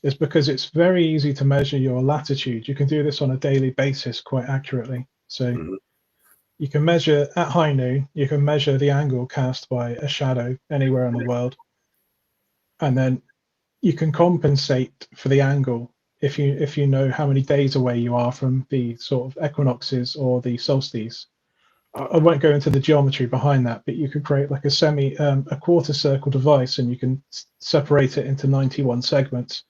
is because it's very easy to measure your latitude. You can do this on a daily basis quite accurately. So you can measure at high noon, you can measure the angle cast by a shadow anywhere in the world. And then you can compensate for the angle if you know how many days away you are from the sort of equinoxes or the solstice. I won't go into the geometry behind that, but you could create like a quarter circle device, and you can separate it into 91 segments.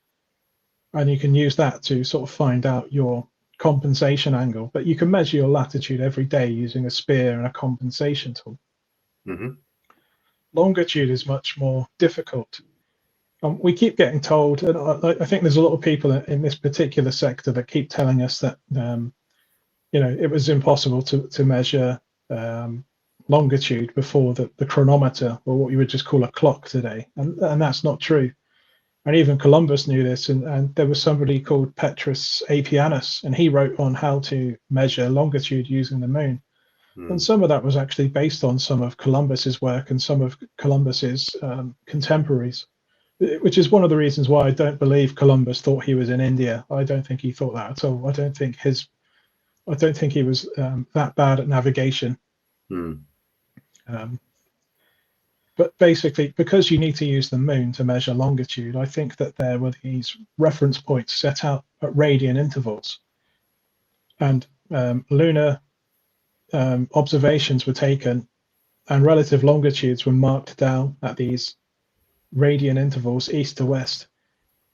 And you can use that to sort of find out your compensation angle. But you can measure your latitude every day using a spear and a compensation tool. Longitude is much more difficult. We keep getting told, and I think there's a lot of people in this particular sector that keep telling us that it was impossible to measure longitude before the chronometer, or what you would just call a clock today, and that's not true. And even Columbus knew this, and there was somebody called Petrus Apianus, and he wrote on how to measure longitude using the moon. And some of that was actually based on some of Columbus's work and some of Columbus's contemporaries, which is one of the reasons why I don't believe Columbus thought he was in India. I don't think he thought that at all. I don't think he was that bad at navigation. But basically, because you need to use the moon to measure longitude, I think that there were these reference points set out at radian intervals. And lunar observations were taken, and relative longitudes were marked down at these radian intervals east to west.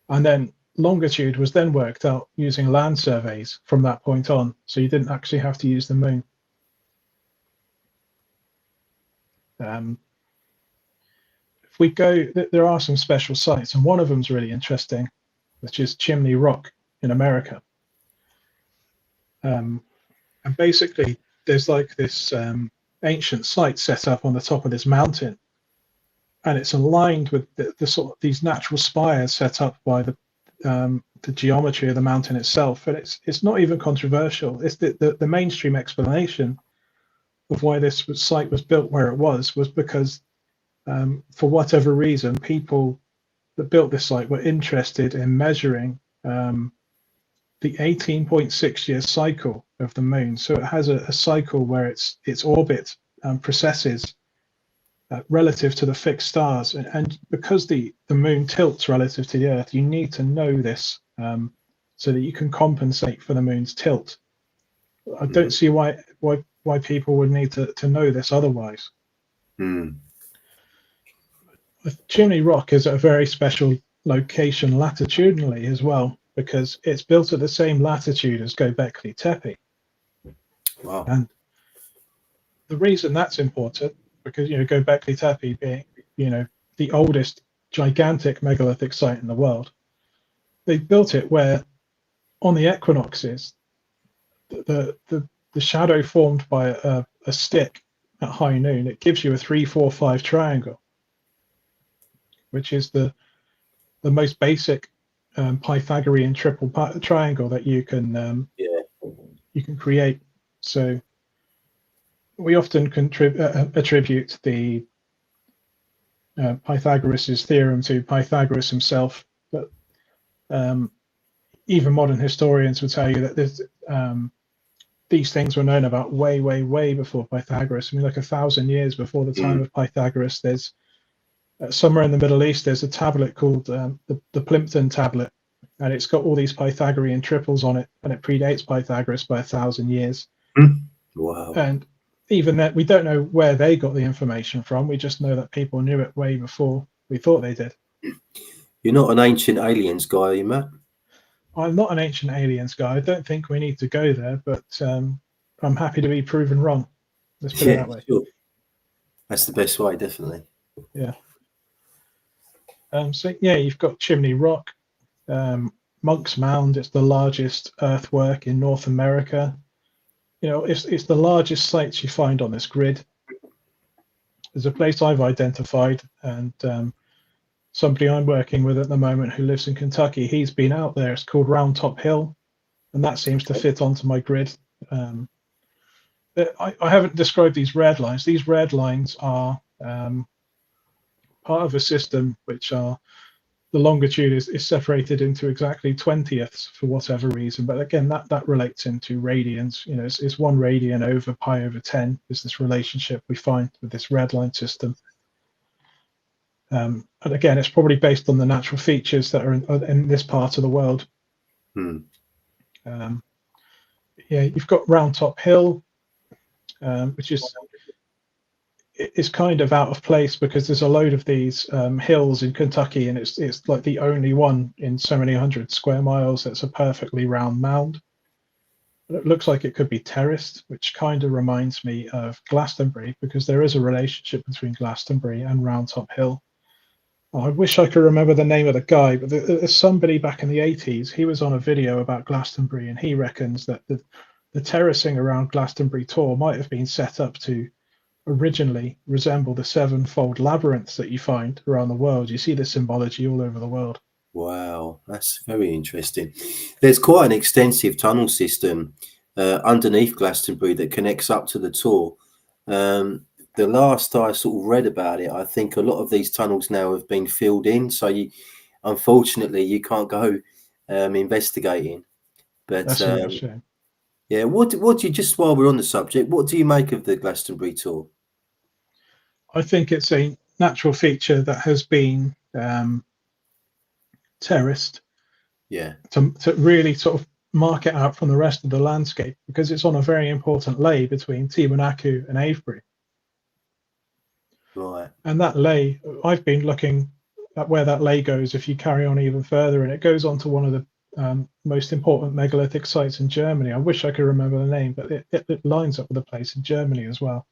And then longitude was then worked out using land surveys from that point on. So you didn't actually have to use the moon. If we go, there are some special sites, and one of them is really interesting, which is Chimney Rock in America. And basically, there's like this ancient site set up on the top of this mountain, and it's aligned with the sort of these natural spires set up by the geometry of the mountain itself. And it's not even controversial. It's the mainstream explanation of why this site was built where it was because for whatever reason, people that built this site were interested in measuring the 18.6-year cycle of the moon. So it has a cycle where its orbit precesses relative to the fixed stars, and because the moon tilts relative to the Earth, you need to know this so that you can compensate for the moon's tilt. I don't see why people would need to know this otherwise. Chimney Rock is a very special location latitudinally as well, because it's built at the same latitude as Göbekli Tepe. Wow. And the reason that's important, because Göbekli Tepe being the oldest gigantic megalithic site in the world, they built it where on the equinoxes the shadow formed by a stick at high noon, it gives you a 3-4-5 triangle, which is the most basic Pythagorean triple triangle that you can create. So we often attribute the Pythagoras' theorem to Pythagoras himself, but even modern historians would tell you that these things were known about way, way, way before Pythagoras. I mean, like 1,000 years before the time of Pythagoras. There's somewhere in the Middle East, there's a tablet called the Plimpton tablet, and it's got all these Pythagorean triples on it, and it predates Pythagoras by 1,000 years. Wow. And even that, we don't know where they got the information from. We just know that people knew it way before we thought they did. You're not an ancient aliens guy, are you, Matt? I'm not an ancient aliens guy. I don't think we need to go there, but I'm happy to be proven wrong. Let's put it that way. Sure. That's the best way, definitely. Yeah. So yeah, you've got Chimney Rock, Monk's Mound. It's the largest earthwork in North America. It's the largest sites you find on this grid. There's a place I've identified, and somebody I'm working with at the moment who lives in Kentucky, he's been out there. It's called Round Top Hill, and that seems to fit onto my grid. I haven't described these red lines. These red lines are part of a system which are the longitude is separated into exactly 20ths for whatever reason. But again, that relates into radians. It's 1 radian over pi over 10 is this relationship we find with this red line system. And again, it's probably based on the natural features that are in this part of the world. You've got Round Top Hill, which is kind of out of place because there's a load of these hills in Kentucky, and it's like the only one in so many hundred square miles that's a perfectly round mound. But it looks like it could be terraced, which kind of reminds me of Glastonbury, because there is a relationship between Glastonbury and Round Top Hill. I wish I could remember the name of the guy, but there's somebody back in the 80s, he was on a video about Glastonbury, and he reckons that the terracing around Glastonbury Tor might have been set up to originally resemble the 7-fold labyrinths that you find around the world. You see the symbology all over the world. Wow, that's very interesting. There's quite an extensive tunnel system underneath Glastonbury that connects up to the Tor. The last I sort of read about it, I think a lot of these tunnels now have been filled in, so unfortunately you can't go investigating. But that's a real shame. Yeah, what do you, just while we're on the subject, what do you make of the Glastonbury Tor? I think it's a natural feature that has been terraced, to really sort of mark it out from the rest of the landscape, because it's on a very important lay between Tiwanaku and Avebury. Right. And that lay, I've been looking at where that lay goes if you carry on even further, and it goes on to one of the most important megalithic sites in Germany. I wish I could remember the name, but it lines up with a place in Germany as well.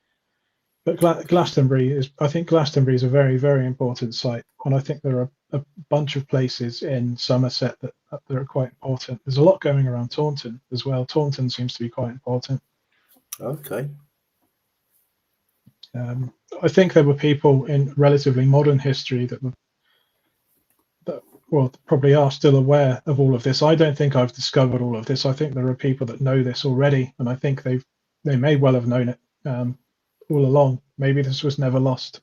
But Glastonbury is a very, very important site, and I think there are a bunch of places in Somerset that are quite important. There's a lot going around Taunton as well. Taunton seems to be quite important. Okay. I think there were people in relatively modern history that probably are still aware of all of this. I don't think I've discovered all of this. I think there are people that know this already, and I think they may well have known it all along. Maybe this was never lost.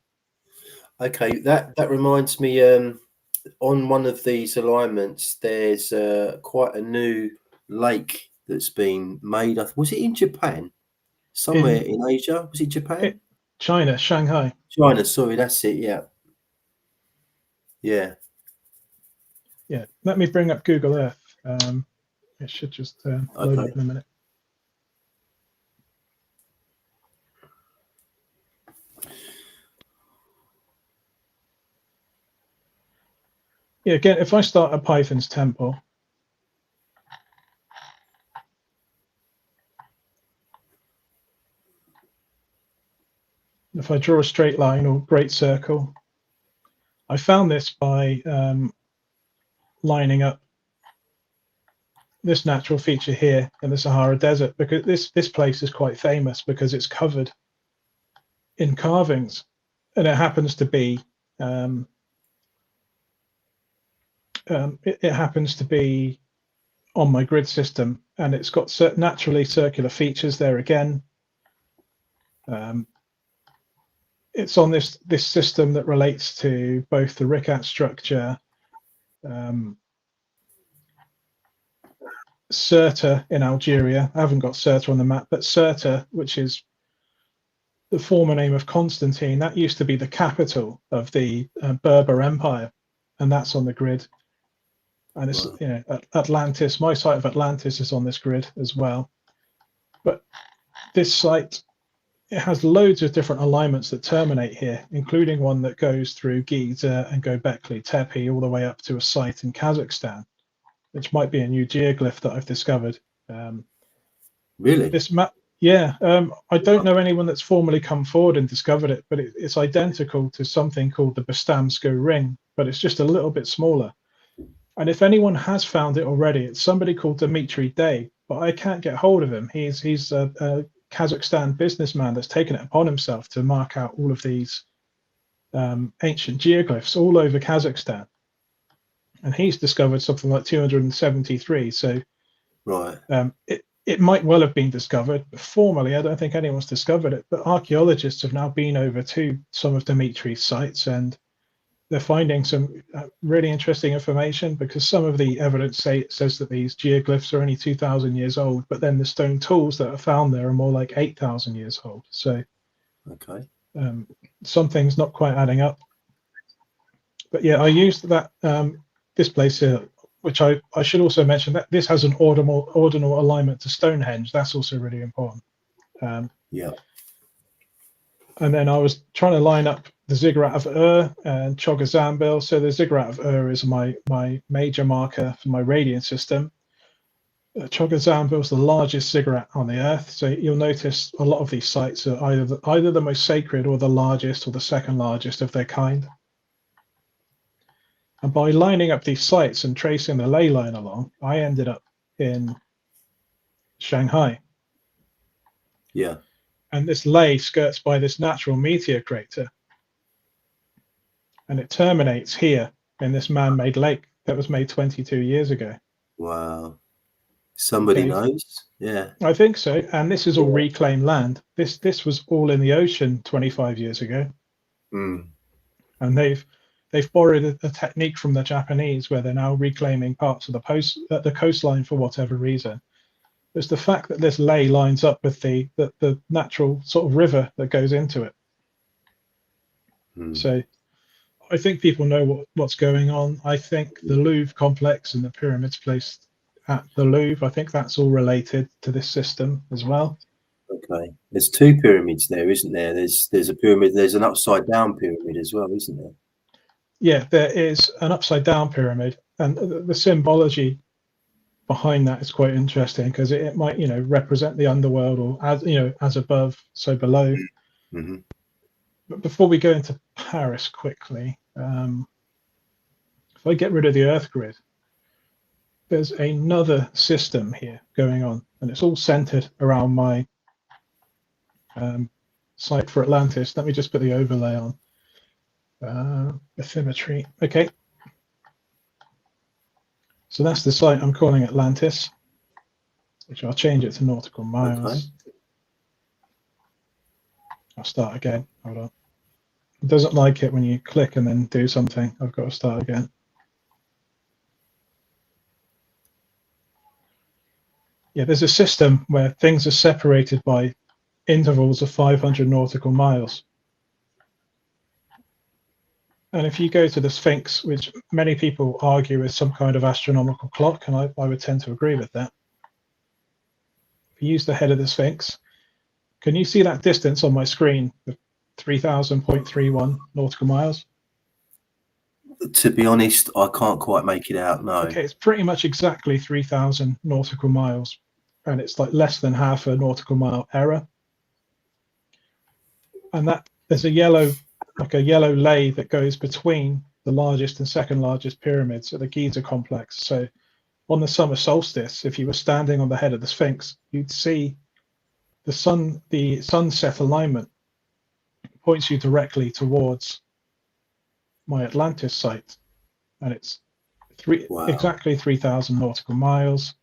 Okay, that reminds me. On one of these alignments, there's quite a new lake that's been made. Was it in Japan? Somewhere In in Asia? Was it Japan? China, Shanghai. China. Sorry, that's it. Yeah, yeah. Yeah, let me bring up Google Earth. It should just load Okay. up in a minute. Yeah, again, if I start at Python's temple, if I draw a straight line or great circle, I found this by lining up this natural feature here in the Sahara Desert, because this place is quite famous because it's covered in carvings, and it happens to be it happens to be on my grid system, and it's got naturally circular features there again. It's on this system that relates to both the Rikat structure, Sirte in Algeria. I haven't got Sirte on the map, but Sirte, which is the former name of Constantine, that used to be the capital of the Berber Empire, and that's on the grid. And it's Atlantis. My site of Atlantis is on this grid as well. But this site, it has loads of different alignments that terminate here, including one that goes through Giza and Göbekli Tepe all the way up to a site in Kazakhstan, which might be a new geoglyph that I've discovered. Really? This map, yeah. I don't know anyone that's formally come forward and discovered it, but it's identical to something called the Bastamsko ring, but it's just a little bit smaller. And if anyone has found it already, it's somebody called Dmitry Day, but I can't get hold of him. He's a Kazakhstan businessman that's taken it upon himself to mark out all of these ancient geoglyphs all over Kazakhstan. And he's discovered something like 273. So Right. It might well have been discovered, but formally, I don't think anyone's discovered it. But archaeologists have now been over to some of Dimitri's sites, and they're finding some really interesting information, because some of the evidence says that these geoglyphs are only 2,000 years old, but then the stone tools that are found there are more like 8,000 years old. So Okay. Something's not quite adding up. But yeah, I used that this place here, which I should also mention that this has an ordinal alignment to Stonehenge. That's also really important. Yeah. And then I was trying to line up the ziggurat of Ur and Chogazambil. So the ziggurat of Ur is my major marker for my radiant system. Chogazambil is the largest ziggurat on the Earth. So you'll notice a lot of these sites are either the most sacred or the largest or the second largest of their kind. And by lining up these sites and tracing the ley line along, I ended up in Shanghai. Yeah. And this ley skirts by this natural meteor crater. And it terminates here in this man-made lake that was made 22 years ago. Wow. Somebody Okay. knows. Yeah. I think so. And this is all reclaimed land. This was all in the ocean 25 years ago. Mm. And they've borrowed a technique from the Japanese, where they're now reclaiming parts of the coastline for whatever reason. It's the fact that this ley lines up with the natural sort of river that goes into it. Mm. So I think people know what's going on. I think the Louvre complex and the pyramids placed at the Louvre, I think that's all related to this system as well. Okay. There's two pyramids there, isn't there? There's a pyramid. There's an upside down pyramid as well, isn't there? Yeah, there is an upside down pyramid, and the symbology behind that is quite interesting, because it might, represent the underworld, or as above, so below. Mm-hmm. But before we go into Paris quickly, if I get rid of the Earth grid, there's another system here going on, and it's all centered around my site for Atlantis. Let me just put the overlay on. Ep28. Okay. So that's the site I'm calling Atlantis, which I'll change it to nautical miles. Okay. I'll start again. Hold on. It doesn't like it when you click and then do something. I've got to start again. Yeah, there's a system where things are separated by intervals of 500 nautical miles. And if you go to the Sphinx, which many people argue is some kind of astronomical clock, and I would tend to agree with that. If you use the head of the Sphinx, can you see that distance on my screen of 3,000.31 nautical miles? To be honest, I can't quite make it out. No. Okay, it's pretty much exactly 3,000 nautical miles, and it's like less than half a nautical mile error. And that there's a yellow lay that goes between the largest and second largest pyramids at the Giza complex. So on the summer solstice, if you were standing on the head of the Sphinx, you'd see the sunset alignment points you directly towards my Atlantis site, and it's exactly 3,000 nautical miles.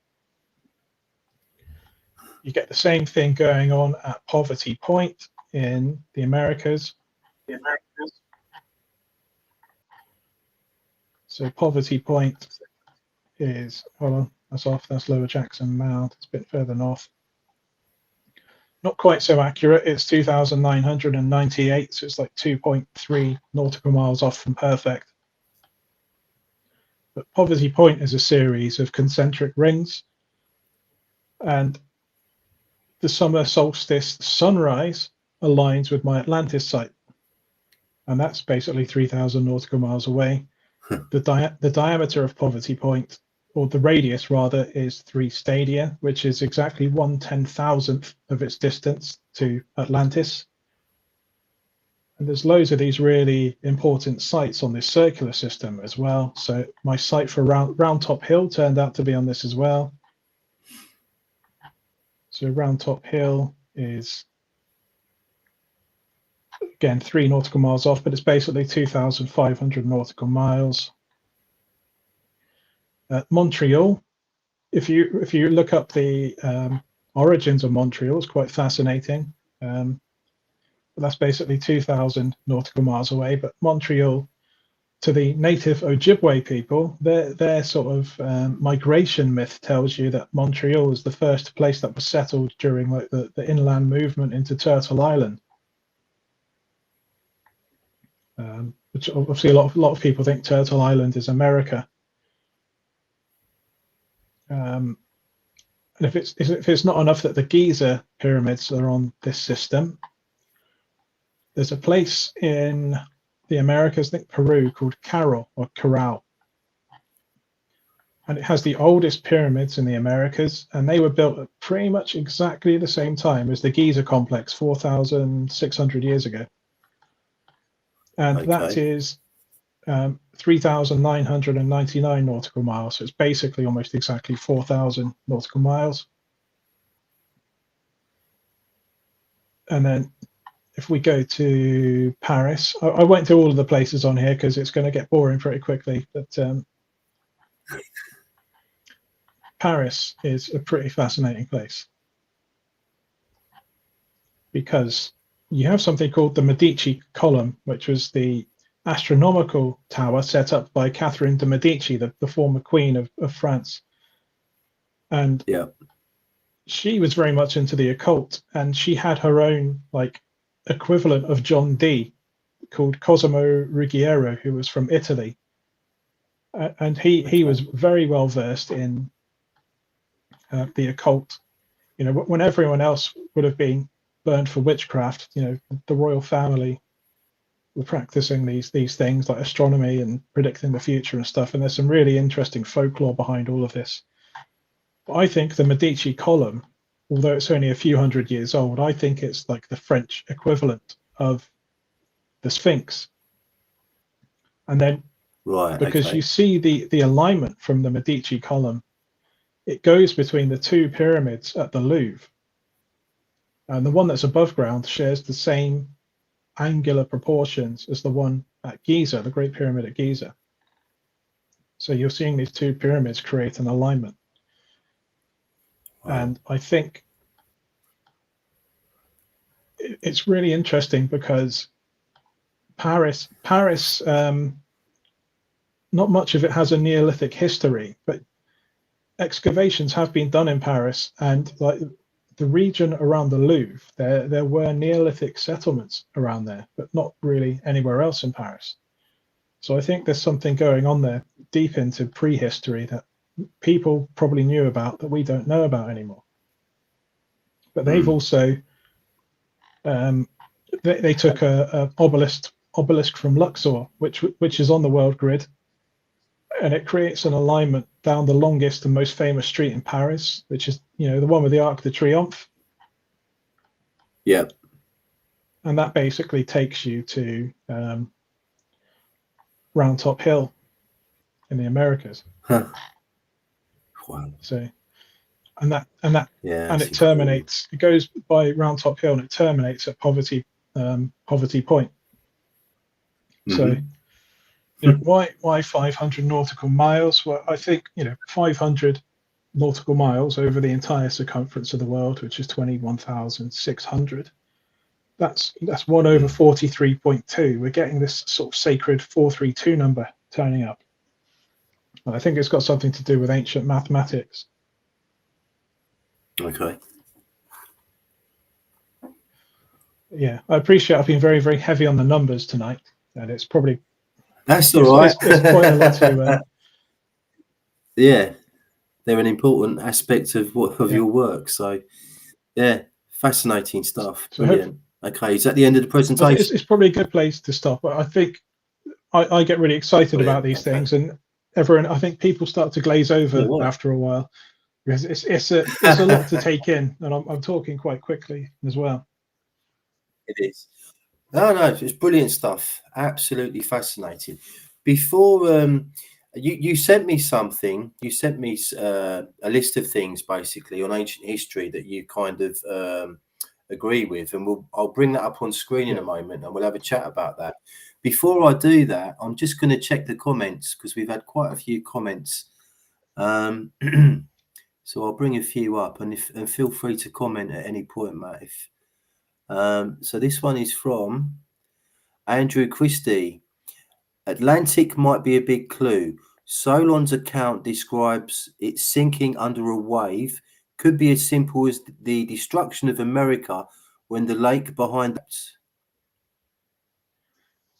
You get the same thing going on at Poverty Point in the Americas. So Poverty Point is, hold on, that's off, that's Lower Jackson Mound, it's a bit further north. Not quite so accurate, it's 2,998, so it's like 2.3 nautical miles off from perfect. But Poverty Point is a series of concentric rings, and the summer solstice sunrise aligns with my Atlantis site, and that's basically 3,000 nautical miles away. The diameter of Poverty Point, or the radius rather, is 3 stadia, which is exactly 1/10,000th of its distance to Atlantis. And there's loads of these really important sites on this circular system as well. So my site for Round Top Hill turned out to be on this as well. So Round Top Hill is, again, 3 nautical miles off, but it's basically 2,500 nautical miles. Montreal, if you look up the origins of Montreal, it's quite fascinating. But that's basically 2,000 nautical miles away. But Montreal, to the native Ojibwe people, their sort of migration myth tells you that Montreal was the first place that was settled during like the inland movement into Turtle Island. Which obviously a lot of people think Turtle Island is America. And if it's not enough that the Giza pyramids are on this system, there's a place in the Americas, I think Peru, called Caral, and it has the oldest pyramids in the Americas, and they were built at pretty much exactly the same time as the Giza complex 4,600 years ago. And that is 3,999 nautical miles. So it's basically almost exactly 4,000 nautical miles. And then if we go to Paris, I won't do all of the places on here because it's going to get boring pretty quickly. But Paris is a pretty fascinating place because you have something called the Medici column, which was the astronomical tower set up by Catherine de' Medici, the former queen of France. And she was very much into the occult, and she had her own like equivalent of John Dee called Cosimo Ruggiero, who was from Italy. And he was very well versed in the occult. You know, when everyone else would have been burned for witchcraft, you know, the royal family were practicing these things like astronomy and predicting the future and stuff. And there's some really interesting folklore behind all of this. But I think the Medici column, although it's only a few hundred years old, I think it's like the French equivalent of the Sphinx. And then because you see the alignment from the Medici column, it goes between the 2 pyramids at the Louvre. And the one that's above ground shares the same angular proportions as the one at Giza, the Great Pyramid at Giza. So you're seeing these 2 pyramids create an alignment. Wow. And I think it's really interesting because Paris, not much of it has a Neolithic history, but excavations have been done in Paris, and like the region around the Louvre, there were Neolithic settlements around there, but not really anywhere else in Paris. So I think there's something going on there deep into prehistory that people probably knew about that we don't know about anymore. But they've also they took a obelisk from Luxor, which is on the world grid, and it creates an alignment down the longest and most famous street in Paris, which is, you know, the one with the Arc de Triomphe. Yeah. And that basically takes you to Round Top Hill in the Americas. Huh. Wow. So, and it terminates. Cool. It goes by Round Top Hill and it terminates at Poverty Point. So, you know, why 500 nautical miles? Well, I think, you know, 500 nautical miles over the entire circumference of the world, which is 21,600. That's 1 over 43.2. We're getting this sort of sacred 432 number turning up. And I think it's got something to do with ancient mathematics. Okay. Yeah, I appreciate I've been very, very heavy on the numbers tonight, and it's probably that's all right. It's quite a lot to. Yeah, they're an important aspect of your work. So, yeah, fascinating stuff. So brilliant. Okay, is that the end of the presentation? It's probably a good place to stop. I think I get really excited about these things, and everyone. I think people start to glaze over after a while because it's a lot to take in, and I'm talking quite quickly as well. It is. No, it's brilliant stuff. Absolutely fascinating. Before you sent me something. You sent me a list of things basically on ancient history that you kind of agree with, and I'll bring that up on screen in a moment, and we'll have a chat about that. Before I do that, I'm just going to check the comments because we've had quite a few comments. So I'll bring a few up, and feel free to comment at any point, Matt. So this one is from Andrew Christie. Atlantic might be a big clue. Solon's account describes it sinking under a wave. Could be as simple as the destruction of America when the lake behind that.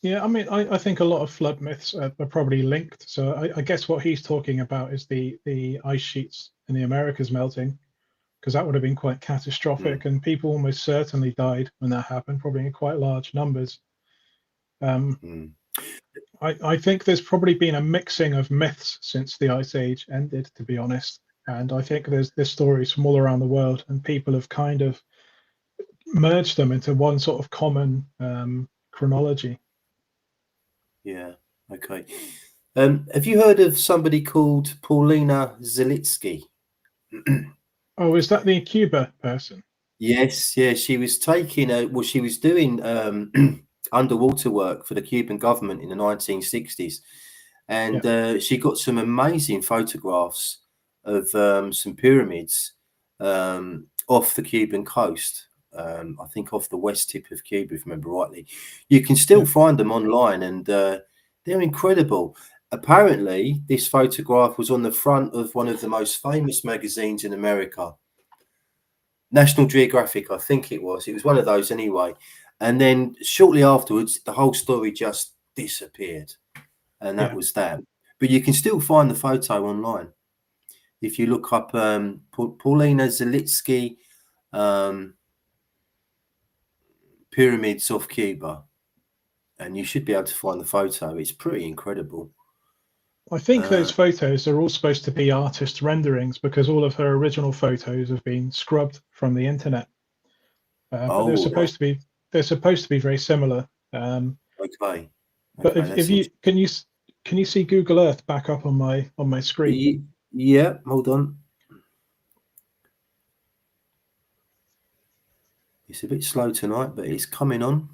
Yeah, I mean, I think a lot of flood myths are probably linked. So I guess what he's talking about is the ice sheets in the Americas melting, because that would have been quite catastrophic, and people almost certainly died when that happened, probably in quite large numbers. I think there's probably been a mixing of myths since the Ice Age ended, to be honest. And I think there's stories from all around the world, and people have kind of merged them into one sort of common chronology. Yeah. Okay. Have you heard of somebody called Paulina Zalitsky? Oh, is that the Cuba person? Yes. Yeah. She was taking she was doing underwater work for the Cuban government in the 1960s, and she got some amazing photographs of some pyramids off the Cuban coast. I think off the west tip of Cuba, if I remember rightly. You can still find them online, and they're incredible. Apparently, this photograph was on the front of one of the most famous magazines in America, National Geographic, I think it was. It was one of those anyway. And then shortly afterwards, the whole story just disappeared, and that was that. But you can still find the photo online if you look up Paulina Zalitsky pyramids off Cuba, and you should be able to find the photo. It's pretty incredible. I think those photos are all supposed to be artist renderings because all of her original photos have been scrubbed from the internet. But they're supposed to be very similar. Okay. But if you can you see Google Earth back up on my screen? Yeah. Hold on. It's a bit slow tonight, but it's coming on.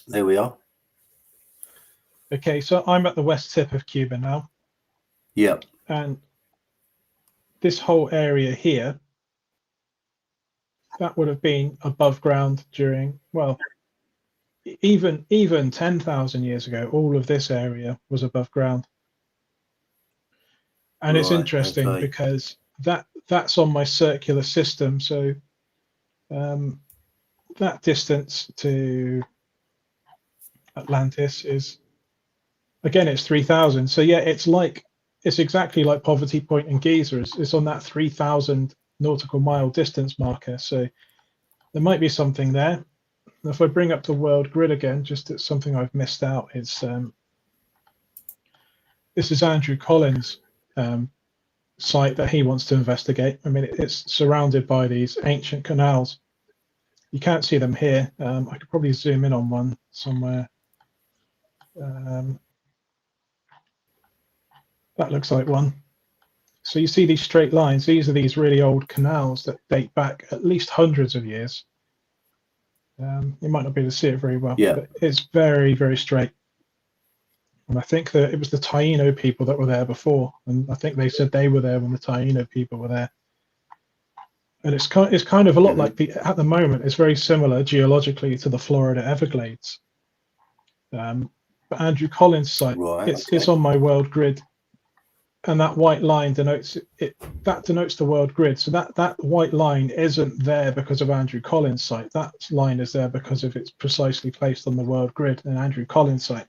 There we are. Okay, so I'm at the west tip of Cuba now. Yeah. And this whole area here, that would have been above ground during, well, even 10,000 years ago, all of this area was above ground. And it's Right, interesting okay. because that's on my circular system. So that distance to Atlantis is, again, it's 3,000. So yeah, it's exactly like Poverty Point in Giza. It's on that 3,000 nautical mile distance marker. So there might be something there. If I bring up the world grid again, just it's something I've missed out. It's this is Andrew Collins' site that he wants to investigate. I mean, it's surrounded by these ancient canals. You can't see them here. I could probably zoom in on one somewhere. That looks like one. So you see these straight lines. These are these really old canals that date back at least hundreds of years. You might not be able to see it very well, Yeah. but it's very, very straight. And I think that it was the Taino people that were there before, and I think they said they were there when the Taino people were there. And it's kind of a lot like at the moment, it's very similar geologically to the Florida Everglades. But Andrew Collins' site, Right, it's on my world grid, and that white line denotes it. That denotes the world grid. So that white line isn't there because of Andrew Collins' site. That line is there because of it's precisely placed on the world grid, and Andrew Collins' site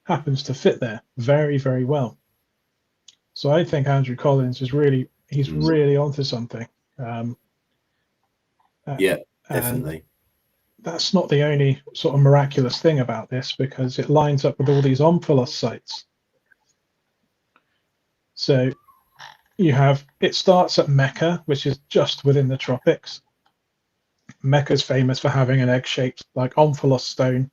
happens to fit there very, very well. So I think Andrew Collins is really onto something. Yeah, definitely. That's not the only sort of miraculous thing about this, because it lines up with all these Omphalos sites. So it starts at Mecca, which is just within the tropics. Mecca's famous for having an egg-shaped like Omphalos stone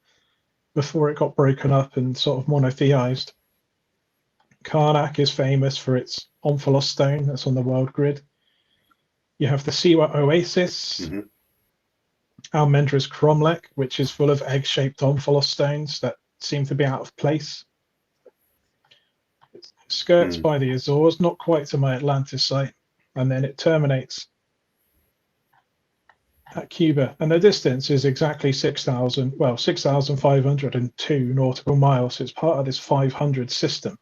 before it got broken up and sort of monotheized. Karnak is famous for its Omphalos stone that's on the world grid. You have the Siwa Oasis, Almendra's Cromlech, which is full of egg-shaped Omphalos stones that seem to be out of place. It skirts by the Azores, not quite to my Atlantis site, and then it terminates at Cuba. And the distance is exactly 6,502 nautical miles. It's part of this 500 system.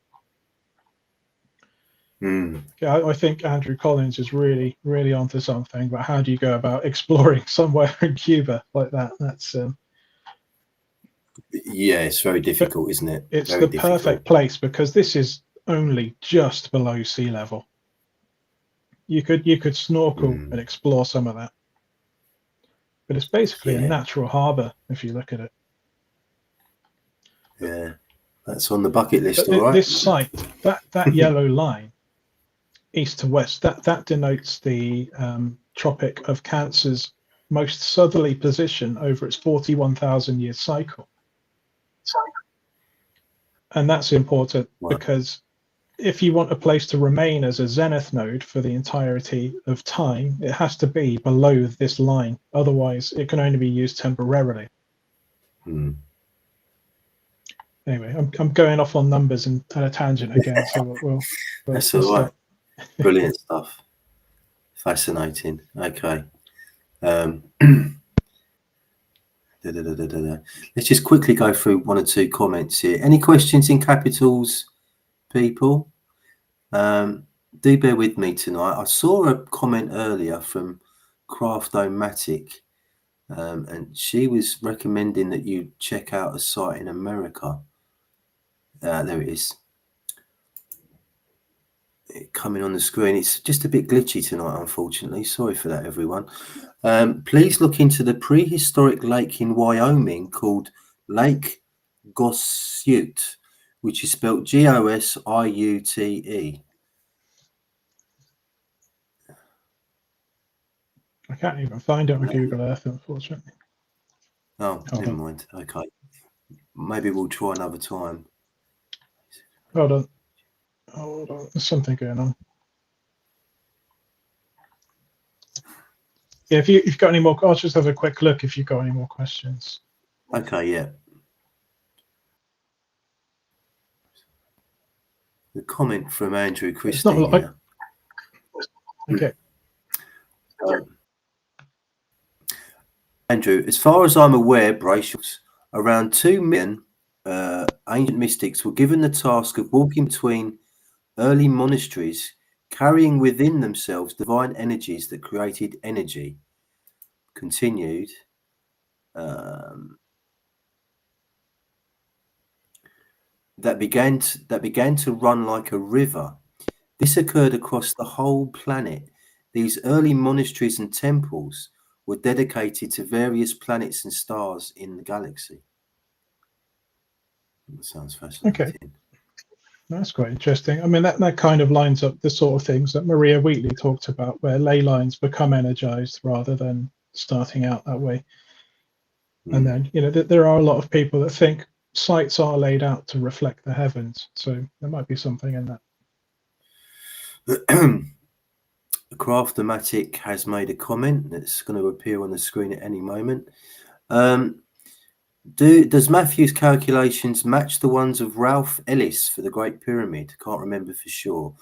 Yeah, I think Andrew Collins is really, really onto something. But how do you go about exploring somewhere in Cuba like that? That's yeah, it's very difficult, isn't it? It's very the perfect place because this is only just below sea level. You could snorkel and explore some of that, but it's basically a natural harbour if you look at it. Yeah, that's on the bucket list, but all right. This site, that yellow line, east to west, that denotes the Tropic of Cancer's most southerly position over its 41,000 year cycle. And that's important because if you want a place to remain as a zenith node for the entirety of time, it has to be below this line. Otherwise, it can only be used temporarily. Anyway, I'm going off on numbers and at a tangent again, so we'll that's all right. Brilliant stuff. Fascinating. Okay. Let's just quickly go through one or two comments here. Any questions in capitals, people? Do bear with me tonight. I saw a comment earlier from Craftomatic, and she was recommending that you check out a site in America. There it is. Coming on the screen. It's just a bit glitchy tonight, unfortunately. Sorry for that, everyone. Please look into the prehistoric lake in Wyoming called Lake Gossute, which is spelled Gosiute. I can't even find it on Google Earth, unfortunately. Oh, never mind. Okay. Maybe we'll try another time. Hold on. There's something going on. Yeah, if you've got any more, I'll just have a quick look if you've got any more questions. Okay, yeah. The comment from Andrew Christie. Okay. Andrew, as far as I'm aware, brace Around 2 million ancient mystics were given the task of walking between early monasteries, carrying within themselves divine energies that created energy. Continued. That began to run like a river. This occurred across the whole planet. These early monasteries and temples were dedicated to various planets and stars in the galaxy. That sounds fascinating. Okay. That's quite interesting. I mean, that kind of lines up the sort of things that Maria Wheatley talked about, where ley lines become energized rather than starting out that way. And then, there are a lot of people that think sites are laid out to reflect the heavens. So there might be something in that. Craftomatic has made a comment that's going to appear on the screen at any moment. Does Matthew's calculations match the ones of Ralph Ellis for the Great Pyramid? Can't remember for sure.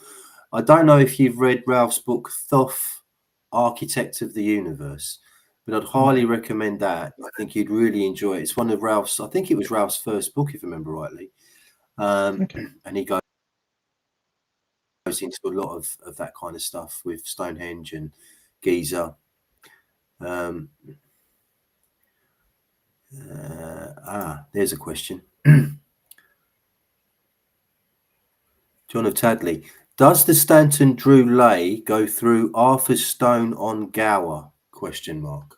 I don't know if you've read Ralph's book, Thoth, Architect of the Universe, but I'd highly recommend that. I think you'd really enjoy it. It's one of Ralph's, I think it was Ralph's first book, if I remember rightly. And he goes into a lot of that kind of stuff with Stonehenge and Giza. There's a question. John of Tadley. Does the Stanton Drew lay go through Arthur's Stone on Gower? Question mark.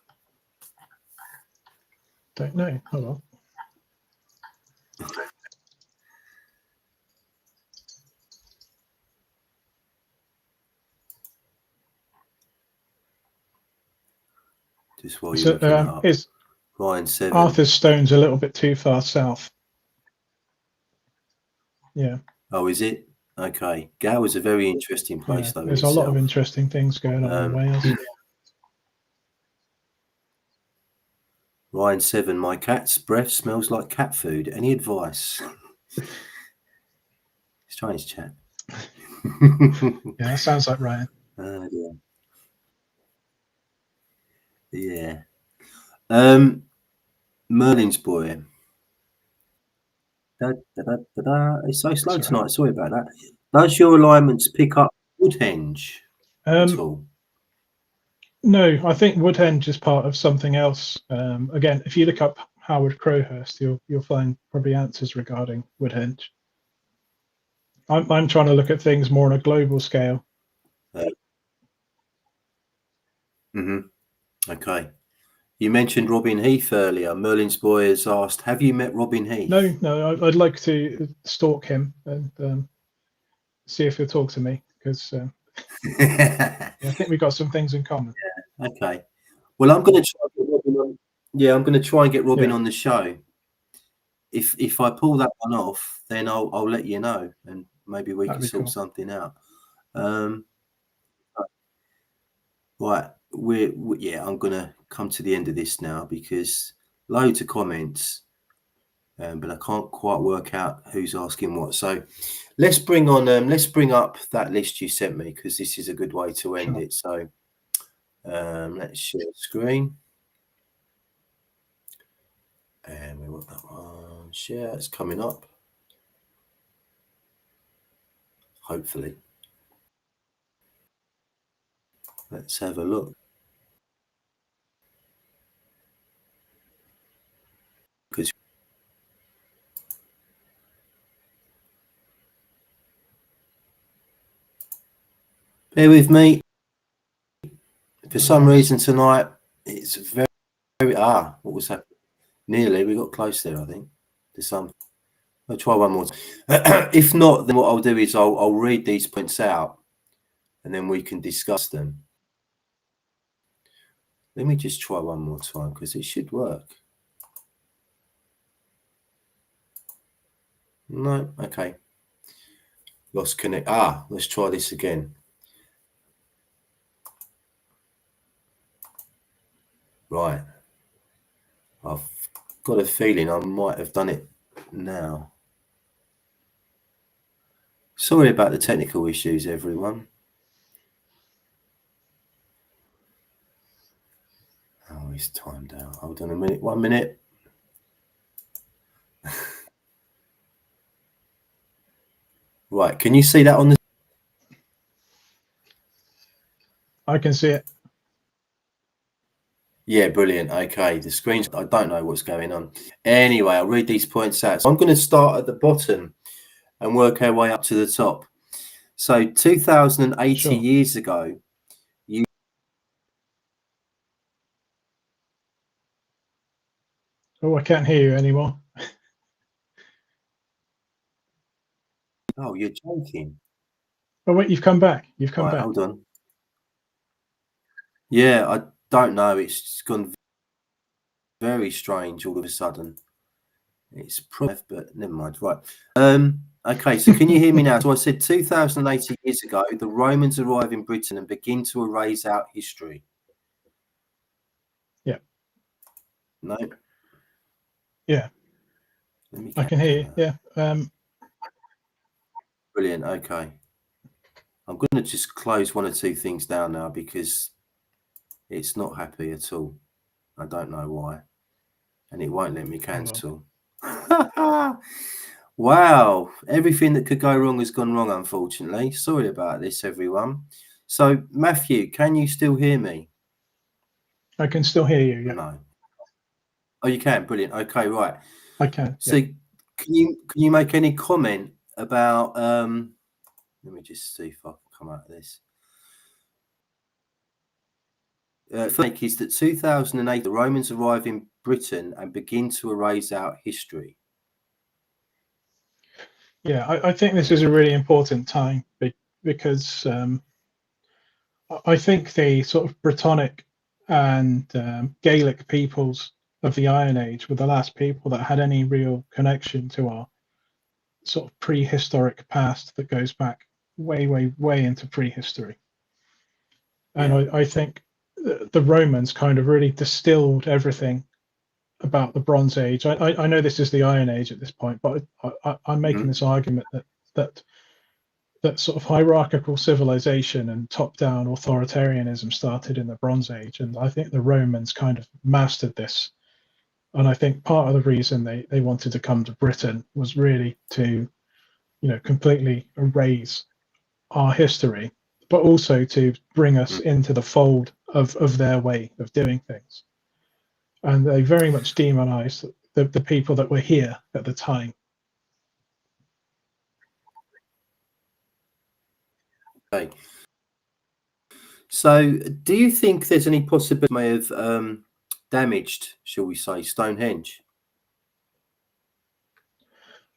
Don't know. Hold on. Just while you're looking up. Ryan 7. Arthur's Stone's a little bit too far south. Yeah. Oh, is it? Okay. Gower's a very interesting place, though. There's a lot of interesting things going on in Wales. Ryan 7. My cat's breath smells like cat food. Any advice? Strange chat. Yeah, that sounds like Ryan. Yeah. Merlin's boy. It's so slow tonight. Sorry about that. Does your alignments pick up Woodhenge at all? No, I think Woodhenge is part of something else. Again, if you look up Howard Crowhurst, you'll find probably answers regarding Woodhenge. I'm trying to look at things more on a global scale. Okay. You mentioned Robin Heath earlier. Merlin's boy has asked, have you met Robin Heath? No, I'd like to stalk him and see if he'll talk to me, because I think we've got some things in common. Yeah. Okay. Well, I'm going to try and get Robin on. Yeah, I'm going to try and get Robin on the show. If I pull that one off, then I'll let you know, and maybe we can sort something out. Right. I'm going to come to the end of this now, because loads of comments, but I can't quite work out who's asking what. So let's bring up that list you sent me, because this is a good way to end it. So let's share the screen, and we want that one. Share. It's coming up, hopefully. Let's have a look. Bear with me. For some reason tonight, it's very what was that? Nearly, we got close there, I think. To some. I'll try one more. If not, then what I'll do is I'll read these points out, and then we can discuss them. Let me just try one more time, because it should work. No, okay. Lost connect. Let's try this again. Right. I've got a feeling I might have done it now. Sorry about the technical issues, everyone. Oh, it's timed out. Hold on a minute. 1 minute. Right, can you see that on the? I can see it. Yeah, brilliant. Okay, the screen's, I don't know what's going on. Anyway, I'll read these points out. So I'm going to start at the bottom and work our way up to the top. So 2080 Sure. years ago, Oh, I can't hear you anymore. oh, you're joking. Oh, wait, you've come back. You've come Right, back. hold on. Yeah, I don't know. It's gone very strange all of a sudden. It's probably, but never mind. Right. Okay, so can you hear me now? So I said 2080 years ago, the Romans arrive in Britain and begin to erase out history. Yeah. No. Yeah. Let me I can hear you. Yeah. Brilliant. Okay. I'm going to just close one or two things down now because it's not happy at all. I don't know why. And it won't let me cancel. Wow. Everything that could go wrong has gone wrong, unfortunately. Sorry about this, everyone. So, Matthew, can you still hear me? I can still hear you. Yeah. No. Oh, you can. Brilliant. Okay, right. I can. So, Yeah. can you make any comment about? Let me just see if I can come out of this. Fake is that 2008, the Romans arrive in Britain and begin to erase out history. Yeah. I think this is a really important time because I think the sort of Brittonic and Gaelic peoples of the Iron Age were the last people that had any real connection to our sort of prehistoric past that goes back way, way, way into prehistory. And Yeah. I think the Romans kind of really distilled everything about the Bronze Age. I know this is the Iron Age at this point, but I'm making this argument that that sort of hierarchical civilization and top-down authoritarianism started in the Bronze Age, and I think the Romans kind of mastered this. And I think part of the reason they wanted to come to Britain was really to, completely erase our history, but also to bring us into the fold of their way of doing things. And they very much demonized the people that were here at the time. Okay. So, do you think there's any possibility may have damaged, shall we say, Stonehenge?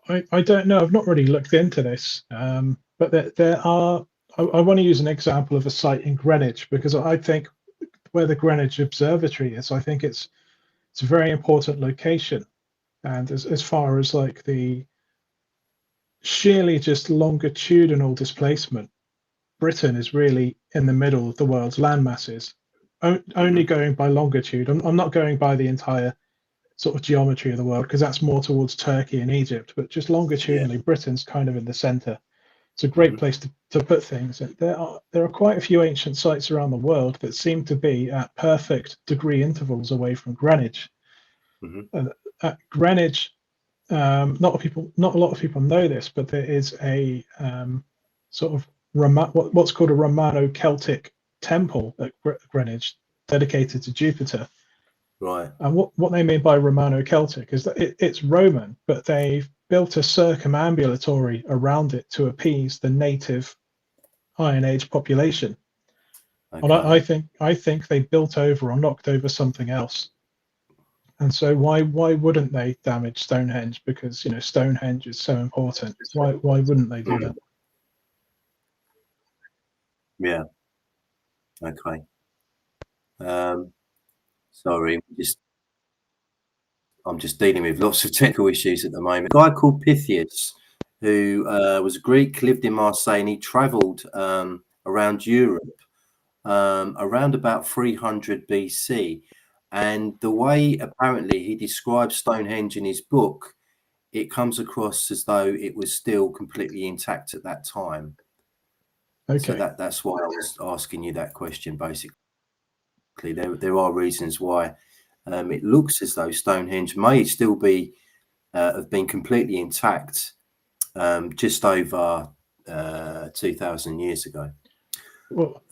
I don't know. I've not really looked into this, but there are. I want to use an example of a site in Greenwich because I think where the Greenwich Observatory is, I think it's a very important location. And as far as like the sheerly just longitudinal displacement, Britain is really in the middle of the world's land masses. Only going by longitude. I'm not going by the entire sort of geometry of the world because that's more towards Turkey and Egypt, but just longitudinally, Britain's kind of in the center. It's a great place to put things. There are quite a few ancient sites around the world that seem to be at perfect degree intervals away from Greenwich. At Greenwich, not a lot of people know this, but there is a sort of what's called a Romano-Celtic temple at Greenwich dedicated to Jupiter. Right. And what they mean by Romano-Celtic is that it's Roman, but they've built a circumambulatory around it to appease the native Iron Age population. Okay. And I think they built over or knocked over something else. And so why wouldn't they damage Stonehenge? Because Stonehenge is so important. Why wouldn't they do that? Yeah. Okay. Sorry, I'm just dealing with lots of technical issues at the moment. A guy called Pythias, who was a Greek, lived in Marseille, and he travelled around Europe around about 300 BC. And the way apparently he describes Stonehenge in his book, it comes across as though it was still completely intact at that time. Okay. So that's why I was asking you that question. Basically, there are reasons why it looks as though Stonehenge may still be have been completely intact just over 2,000 years ago. Well,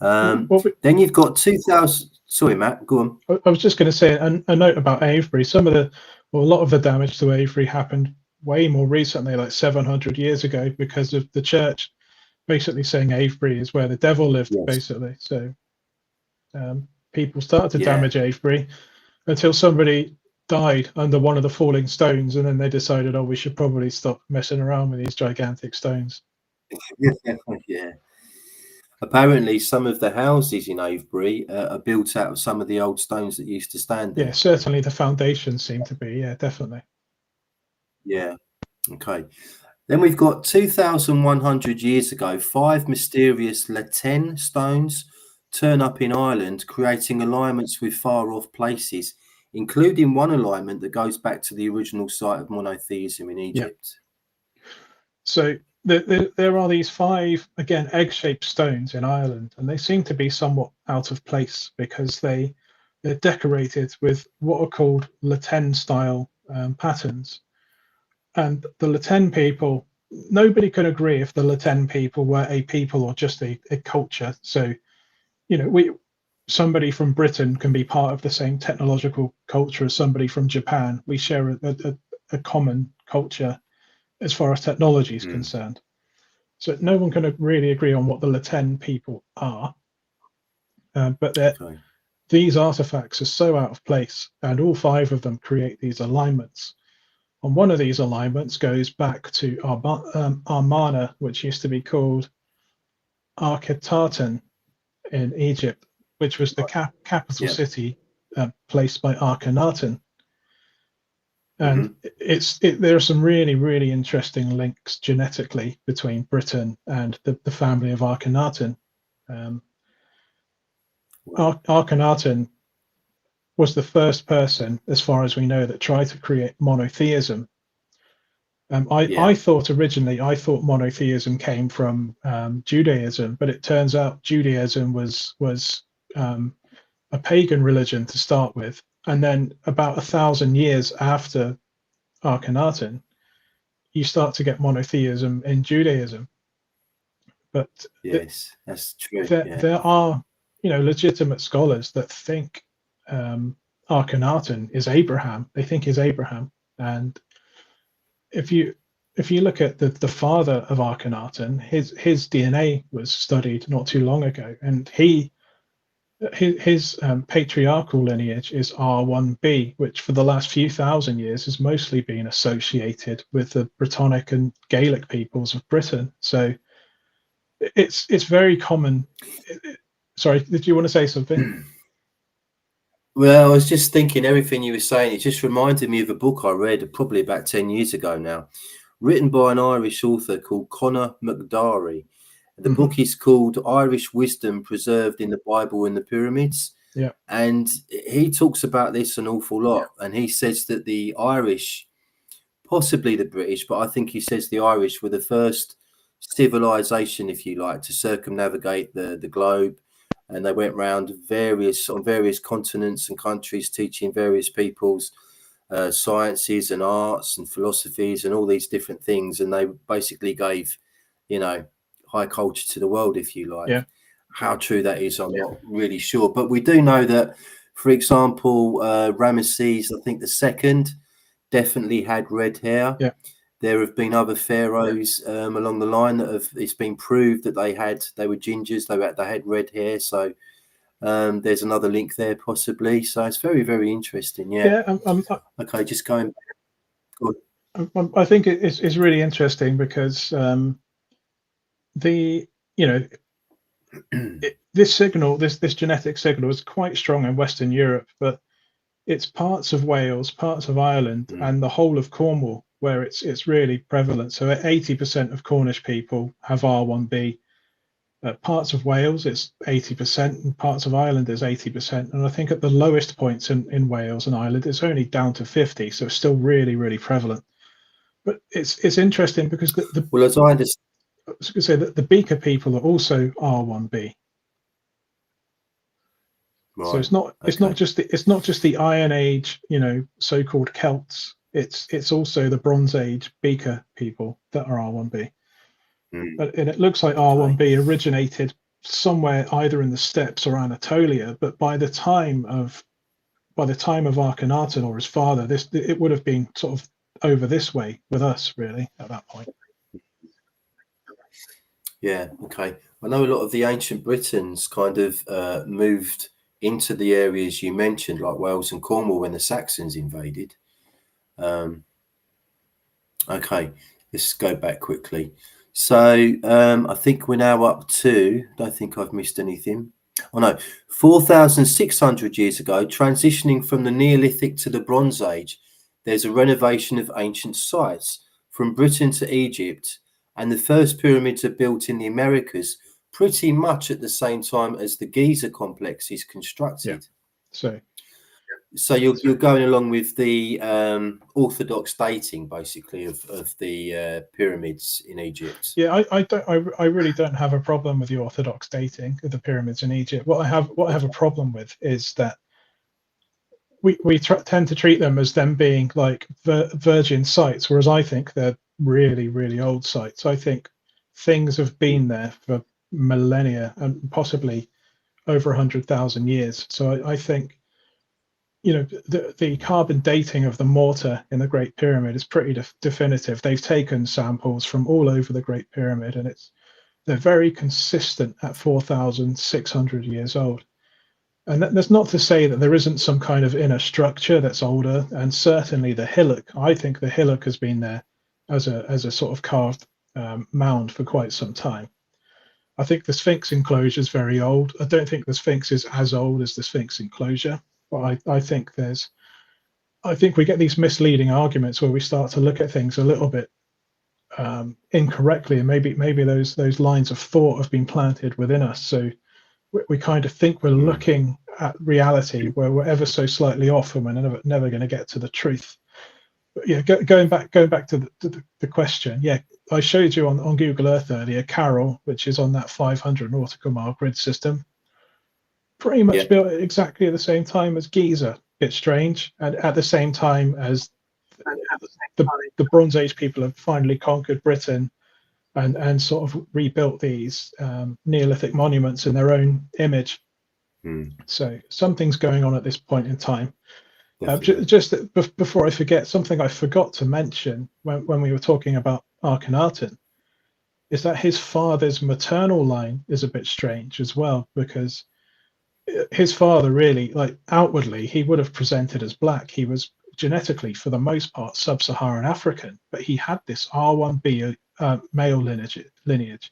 Then you've got 2,000. Sorry, Matt, go on. I was just going to say a note about Avebury. A lot of the damage to Avebury happened way more recently, like 700 years ago, because of the church basically saying Avebury is where the devil lived, Yes. basically. So people started to Yeah. damage Avebury until somebody died under one of the falling stones, and then they decided, oh, we should probably stop messing around with these gigantic stones. Yeah. Apparently, some of the houses in Avebury are built out of some of the old stones that used to stand there. Yeah, certainly the foundations seem to be. Yeah, definitely. Yeah. Okay. Then we've got 2,100 years ago, 5 mysterious Latin stones turn up in Ireland, creating alignments with far-off places, including one alignment that goes back to the original site of monotheism in Egypt. Yeah. So there are these 5, again, egg-shaped stones in Ireland, and they seem to be somewhat out of place because they're decorated with what are called Latin-style patterns. And the Latin people, nobody can agree if the Latin people were a people or just a culture. So, somebody from Britain can be part of the same technological culture as somebody from Japan. We share a common culture as far as technology is concerned. So no one can really agree on what the Latin people are. But these artifacts are so out of place, and all 5 of them create these alignments. And one of these alignments goes back to Amarna, which used to be called Akhetaten in Egypt, which was the capital city placed by Akhenaten. And there are some really, really interesting links genetically between Britain and the family of Akhenaten. Akhenaten was the first person, as far as we know, that tried to create monotheism. I thought monotheism came from Judaism, but it turns out Judaism was a pagan religion to start with, and then about 1,000 years after Akhenaten, you start to get monotheism in Judaism. But yes, that's true. There are, legitimate scholars that think Akhenaten is Abraham. They think is Abraham, and if you look at the father of Akhenaten, his DNA was studied not too long ago, and his patriarchal lineage is R1b, which for the last few thousand years has mostly been associated with the Brittonic and Gaelic peoples of Britain. So it's very common. Sorry, did you want to say something? Well, I was just thinking everything you were saying. It just reminded me of a book I read probably about 10 years ago now, written by an Irish author called Conor McDarry. The book is called Irish Wisdom Preserved in the Bible and the Pyramids. Yeah. And he talks about this an awful lot. Yeah. And he says that the Irish, possibly the British, but I think he says the Irish were the first civilization, if you like, to circumnavigate the globe. And they went around on various continents and countries, teaching various peoples sciences and arts and philosophies and all these different things. And they basically gave, high culture to the world, if you like. Yeah. How true that is, I'm not really sure. But we do know that, for example, Ramesses, I think the second, definitely had red hair. Yeah. There have been other pharaohs along the line that it's been proved that they were gingers, they had red hair. So there's another link there possibly. So it's very, very interesting. Yeah. Okay, just going. I think it's really interesting because this signal, this genetic signal, is quite strong in Western Europe, but it's parts of Wales, parts of Ireland, and the whole of Cornwall where it's really prevalent. So 80% of Cornish people have R1b. Parts of Wales, it's 80%, and parts of Ireland is 80%. And I think at the lowest points in Wales and Ireland, it's only down to 50. So it's still really, really prevalent. But it's interesting because well, as I understand, I was going to say that the Beaker people are also R1b. Right. So it's not just the Iron Age, so-called Celts it's also the Bronze Age Beaker people that are R1b. Mm. And it looks like R1b originated somewhere either in the steppes or Anatolia, but by the time of Akhenaten or his father, it would have been sort of over this way with us, really, at that point. Yeah, okay. I know a lot of the ancient Britons kind of moved into the areas you mentioned, like Wales and Cornwall, when the Saxons invaded. Okay, let's go back quickly. So I think we're now up to, don't think I've missed anything. Oh no, 4,600 years ago, transitioning from the Neolithic to the Bronze Age, there's a renovation of ancient sites from Britain to Egypt, and the first pyramids are built in the Americas pretty much at the same time as the Giza complex is constructed. Yeah. So you're going along with the orthodox dating, basically, of the pyramids in Egypt. Yeah, I really don't have a problem with the orthodox dating of the pyramids in Egypt. What I have a problem with is that we tend to treat them as them being like virgin sites, whereas I think they're really, really old sites. I think things have been there for millennia and possibly over 100,000 years. So I think, you know, the carbon dating of the mortar in the Great Pyramid is pretty definitive. They've taken samples from all over the Great Pyramid, and they're very consistent at 4,600 years old. And that's not to say that there isn't some kind of inner structure that's older, and certainly the hillock. I think the hillock has been there as a sort of carved mound for quite some time. I think the Sphinx enclosure is very old. I don't think the Sphinx is as old as the Sphinx enclosure, but I think we get these misleading arguments where we start to look at things a little bit incorrectly, and maybe those lines of thought have been planted within us. So we kind of think we're looking at reality where we're ever so slightly off, and we're never going to get to the truth. But yeah, going back to the question. Yeah, I showed you on Google Earth earlier, Carroll, which is on that 500 nautical mile grid system, pretty much built at exactly at the same time as Giza. Bit strange, and at the same time as the Bronze Age people have finally conquered Britain and sort of rebuilt these Neolithic monuments in their own image. So something's going on at this point in time. Just before I forget, something I forgot to mention when we were talking about Akhenaten is that his father's maternal line is a bit strange as well, because his father really, like outwardly, he would have presented as black. He was genetically, for the most part, sub-Saharan African, but he had this R1b male lineage,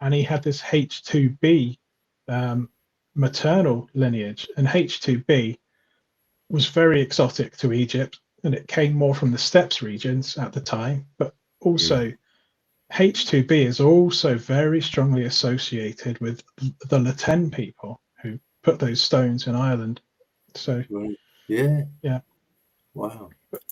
and he had this H2b maternal lineage, and H2b was very exotic to Egypt, and it came more from the steppes regions at the time, but also H2b is also very strongly associated with the Latin people who put those stones in Ireland. So yeah. Wow.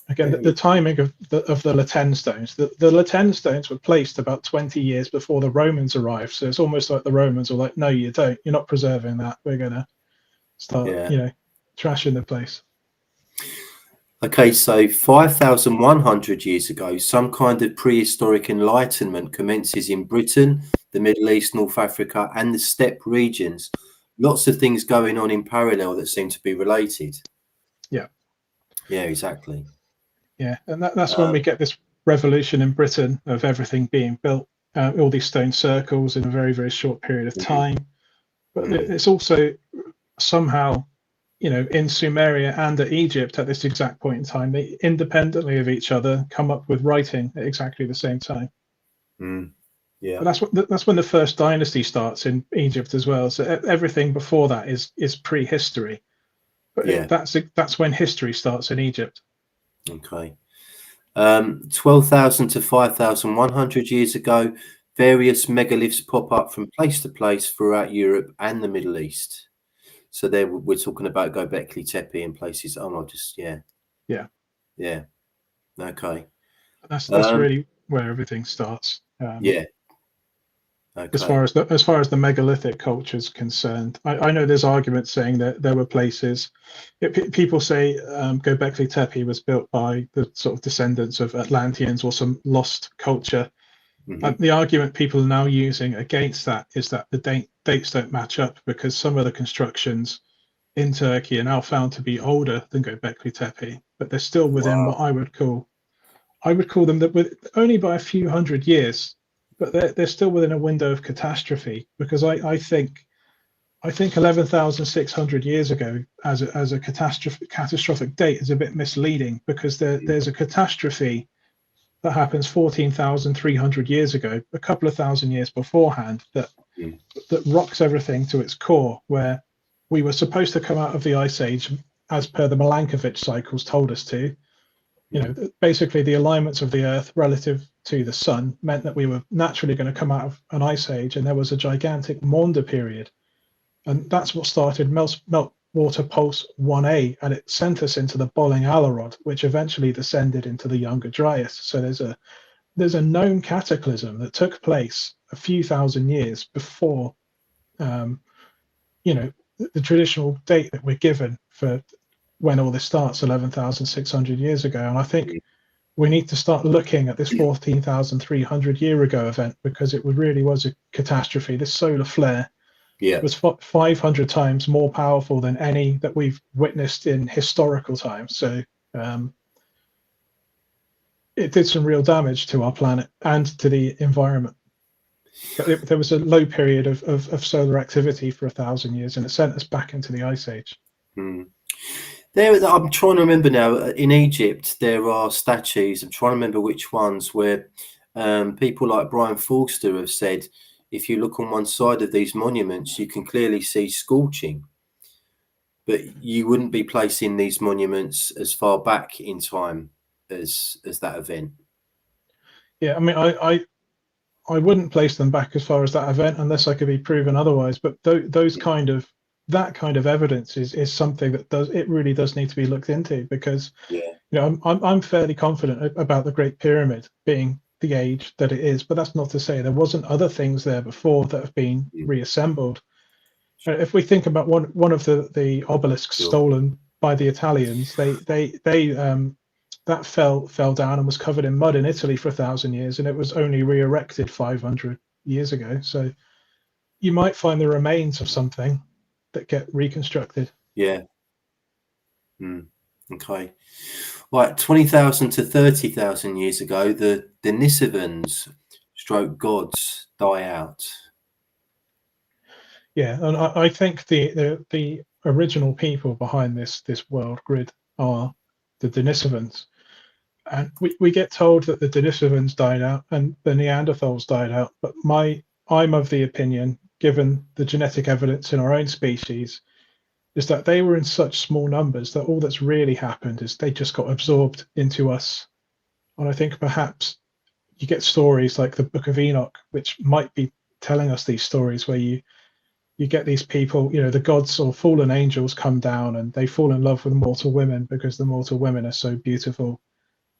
Again, the timing of the Latin stones. The Latin stones were placed about 20 years before the Romans arrived. So it's almost like the Romans were like, "No, you don't. You're not preserving that. We're gonna start, trashing the place." Okay, so 5,100 years ago, some kind of prehistoric enlightenment commences in Britain, the Middle East, North Africa, and the steppe regions. Lots of things going on in parallel that seem to be related. Yeah, exactly. Yeah, and that's when we get this revolution in Britain of everything being built, all these stone circles in a very, very short period of time. But it's also somehow, in Sumeria and at Egypt at this exact point in time, they independently of each other come up with writing at exactly the same time. Yeah, but that's when the first dynasty starts in Egypt as well. So everything before that is prehistory. But that's when history starts in Egypt. Okay. 12,000 to 5,100 years ago, various megaliths pop up from place to place throughout Europe and the Middle East. So there we're talking about Göbekli Tepe and places. Oh, I'll just yeah. Okay. That's really where everything starts. Yeah. Okay. as far as the megalithic culture is concerned. I know there's arguments saying that there were places. People say Göbekli Tepe was built by the sort of descendants of Atlanteans or some lost culture. Hmm. The argument people are now using against that is that the dates don't match up, because some of the constructions in Turkey are now found to be older than Göbekli Tepe, but they're still within Wow. what I would call them that with only by a few hundred years, but they're still within a window of catastrophe, because I think 11,600 years ago as a catastrophic date is a bit misleading, because there's a catastrophe that happens 14,300 years ago, a couple of thousand years beforehand, Mm. that rocks everything to its core, where we were supposed to come out of the ice age as per the Milankovitch cycles told us to. You know, basically the alignments of the Earth relative to the Sun meant that we were naturally going to come out of an ice age, and there was a gigantic Maunder period, and that's what started meltwater pulse 1A, and it sent us into the Bolling Alarod, which eventually descended into the Younger Dryas. So there's a known cataclysm that took place a few thousand years before, you know, the traditional date that we're given for when all this starts, 11,600 years ago. And I think we need to start looking at this 14,300 year ago event, because it really was a catastrophe. This solar flare Yeah. was 500 times more powerful than any that we've witnessed in historical times. So it did some real damage to our planet and to the environment. But there was a low period of solar activity for 1,000 years, and it sent us back into the ice age. Mm. I'm trying to remember now. In Egypt, there are statues. I'm trying to remember which ones, where people like Brian Forster have said, if you look on one side of these monuments, you can clearly see scorching, but you wouldn't be placing these monuments as far back in time as that event. Yeah, I mean, I wouldn't place them back as far as that event unless I could be proven otherwise. But that kind of evidence is something that really does need to be looked into, because Yeah. you know I'm fairly confident about the Great Pyramid being the age that it is, but that's not to say there wasn't other things there before that have been Mm. reassembled. If we think about one of the obelisks Sure. stolen by the Italians, that fell down and was covered in mud in Italy for 1,000 years, and it was only re-erected 500 years ago. So you might find the remains of something that get reconstructed. Yeah. Mm. Okay. Right, 20,000 to 30,000 years ago, the Denisovans stroke gods die out. Yeah, and I think the original people behind this world grid are the Denisovans. And we get told that the Denisovans died out and the Neanderthals died out, but I'm of the opinion, given the genetic evidence in our own species, is that they were in such small numbers that all that's really happened is they just got absorbed into us. And I think perhaps you get stories like the Book of Enoch, which might be telling us these stories where you get these people, you know, the gods or fallen angels come down and they fall in love with mortal women because the mortal women are so beautiful,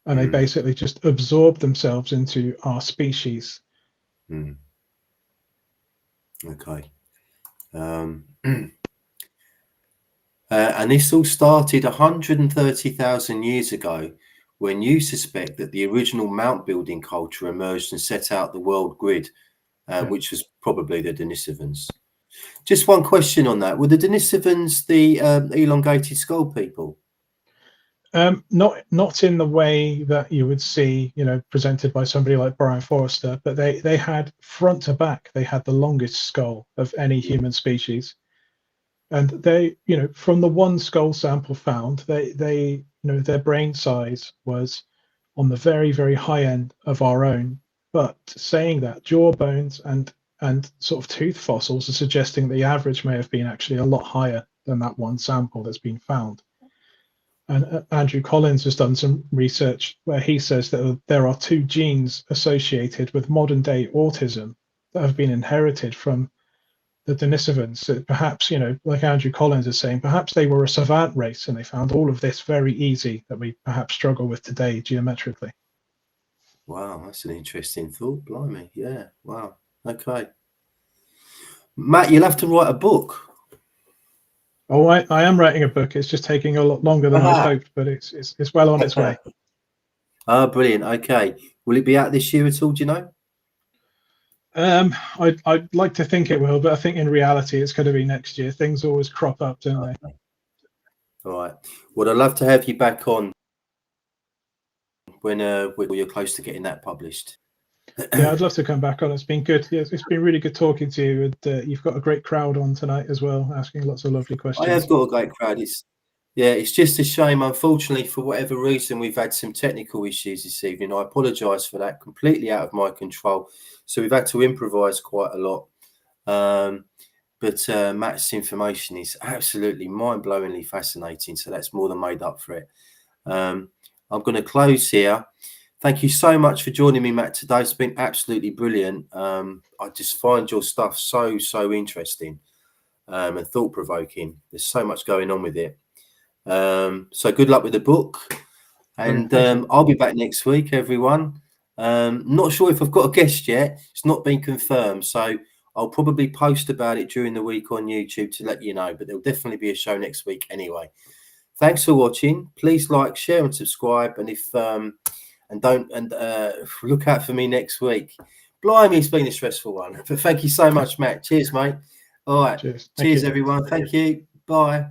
and they Mm. basically just absorb themselves into our species. Mm. Okay. And this all started 130,000 years ago, when you suspect that the original mound building culture emerged and set out the world grid, Yeah. which was probably the Denisovans. Just one question on that. Were the Denisovans the elongated skull people? Not in the way that you would see, you know, presented by somebody like Brian Forrester, but they had front to back, they had the longest skull of any human species. And they, you know, from the one skull sample found, they you know, their brain size was on the very, very high end of our own. But saying that, jaw bones and sort of tooth fossils are suggesting the average may have been actually a lot higher than that one sample that's been found. And Andrew Collins has done some research where he says that there are two genes associated with modern day autism that have been inherited from the Denisovans. So perhaps, you know, like Andrew Collins is saying, perhaps they were a savant race and they found all of this very easy that we perhaps struggle with today geometrically. Wow, that's an interesting thought. Blimey. Yeah. Wow. Okay. Matt, you'll have to write a book. Oh, I am writing a book. It's just taking a lot longer than I'd hoped, but it's well on its way. Oh, brilliant. Okay. Will it be out this year at all, do you know? I'd like to think it will, but I think in reality it's going to be next year. Things always crop up, don't they? All right. Well, I'd love to have you back on when you're close to getting that published. Yeah, I'd love to come back on. It's been good. Yeah, it's been really good talking to you. And you've got a great crowd on tonight as well, asking lots of lovely questions. I have got a great crowd. It's just a shame. Unfortunately, for whatever reason, we've had some technical issues this evening. I apologise for that. Completely out of my control. So we've had to improvise quite a lot. But Matt's information is absolutely mind-blowingly fascinating. So that's more than made up for it. I'm going to close here. Thank you so much for joining me, Matt, today. It's been absolutely brilliant. I just find your stuff so interesting and thought-provoking. There's so much going on with it. So good luck with the book. And I'll be back next week, everyone. Not sure if I've got a guest yet. It's not been confirmed. So I'll probably post about it during the week on YouTube to let you know. But there'll definitely be a show next week anyway. Thanks for watching. Please like, share and subscribe. And if... look out for me next week. Blimey, it's been a stressful one. But thank you so much, Matt. Cheers, mate. All right. Cheers everyone. Thank you. Bye.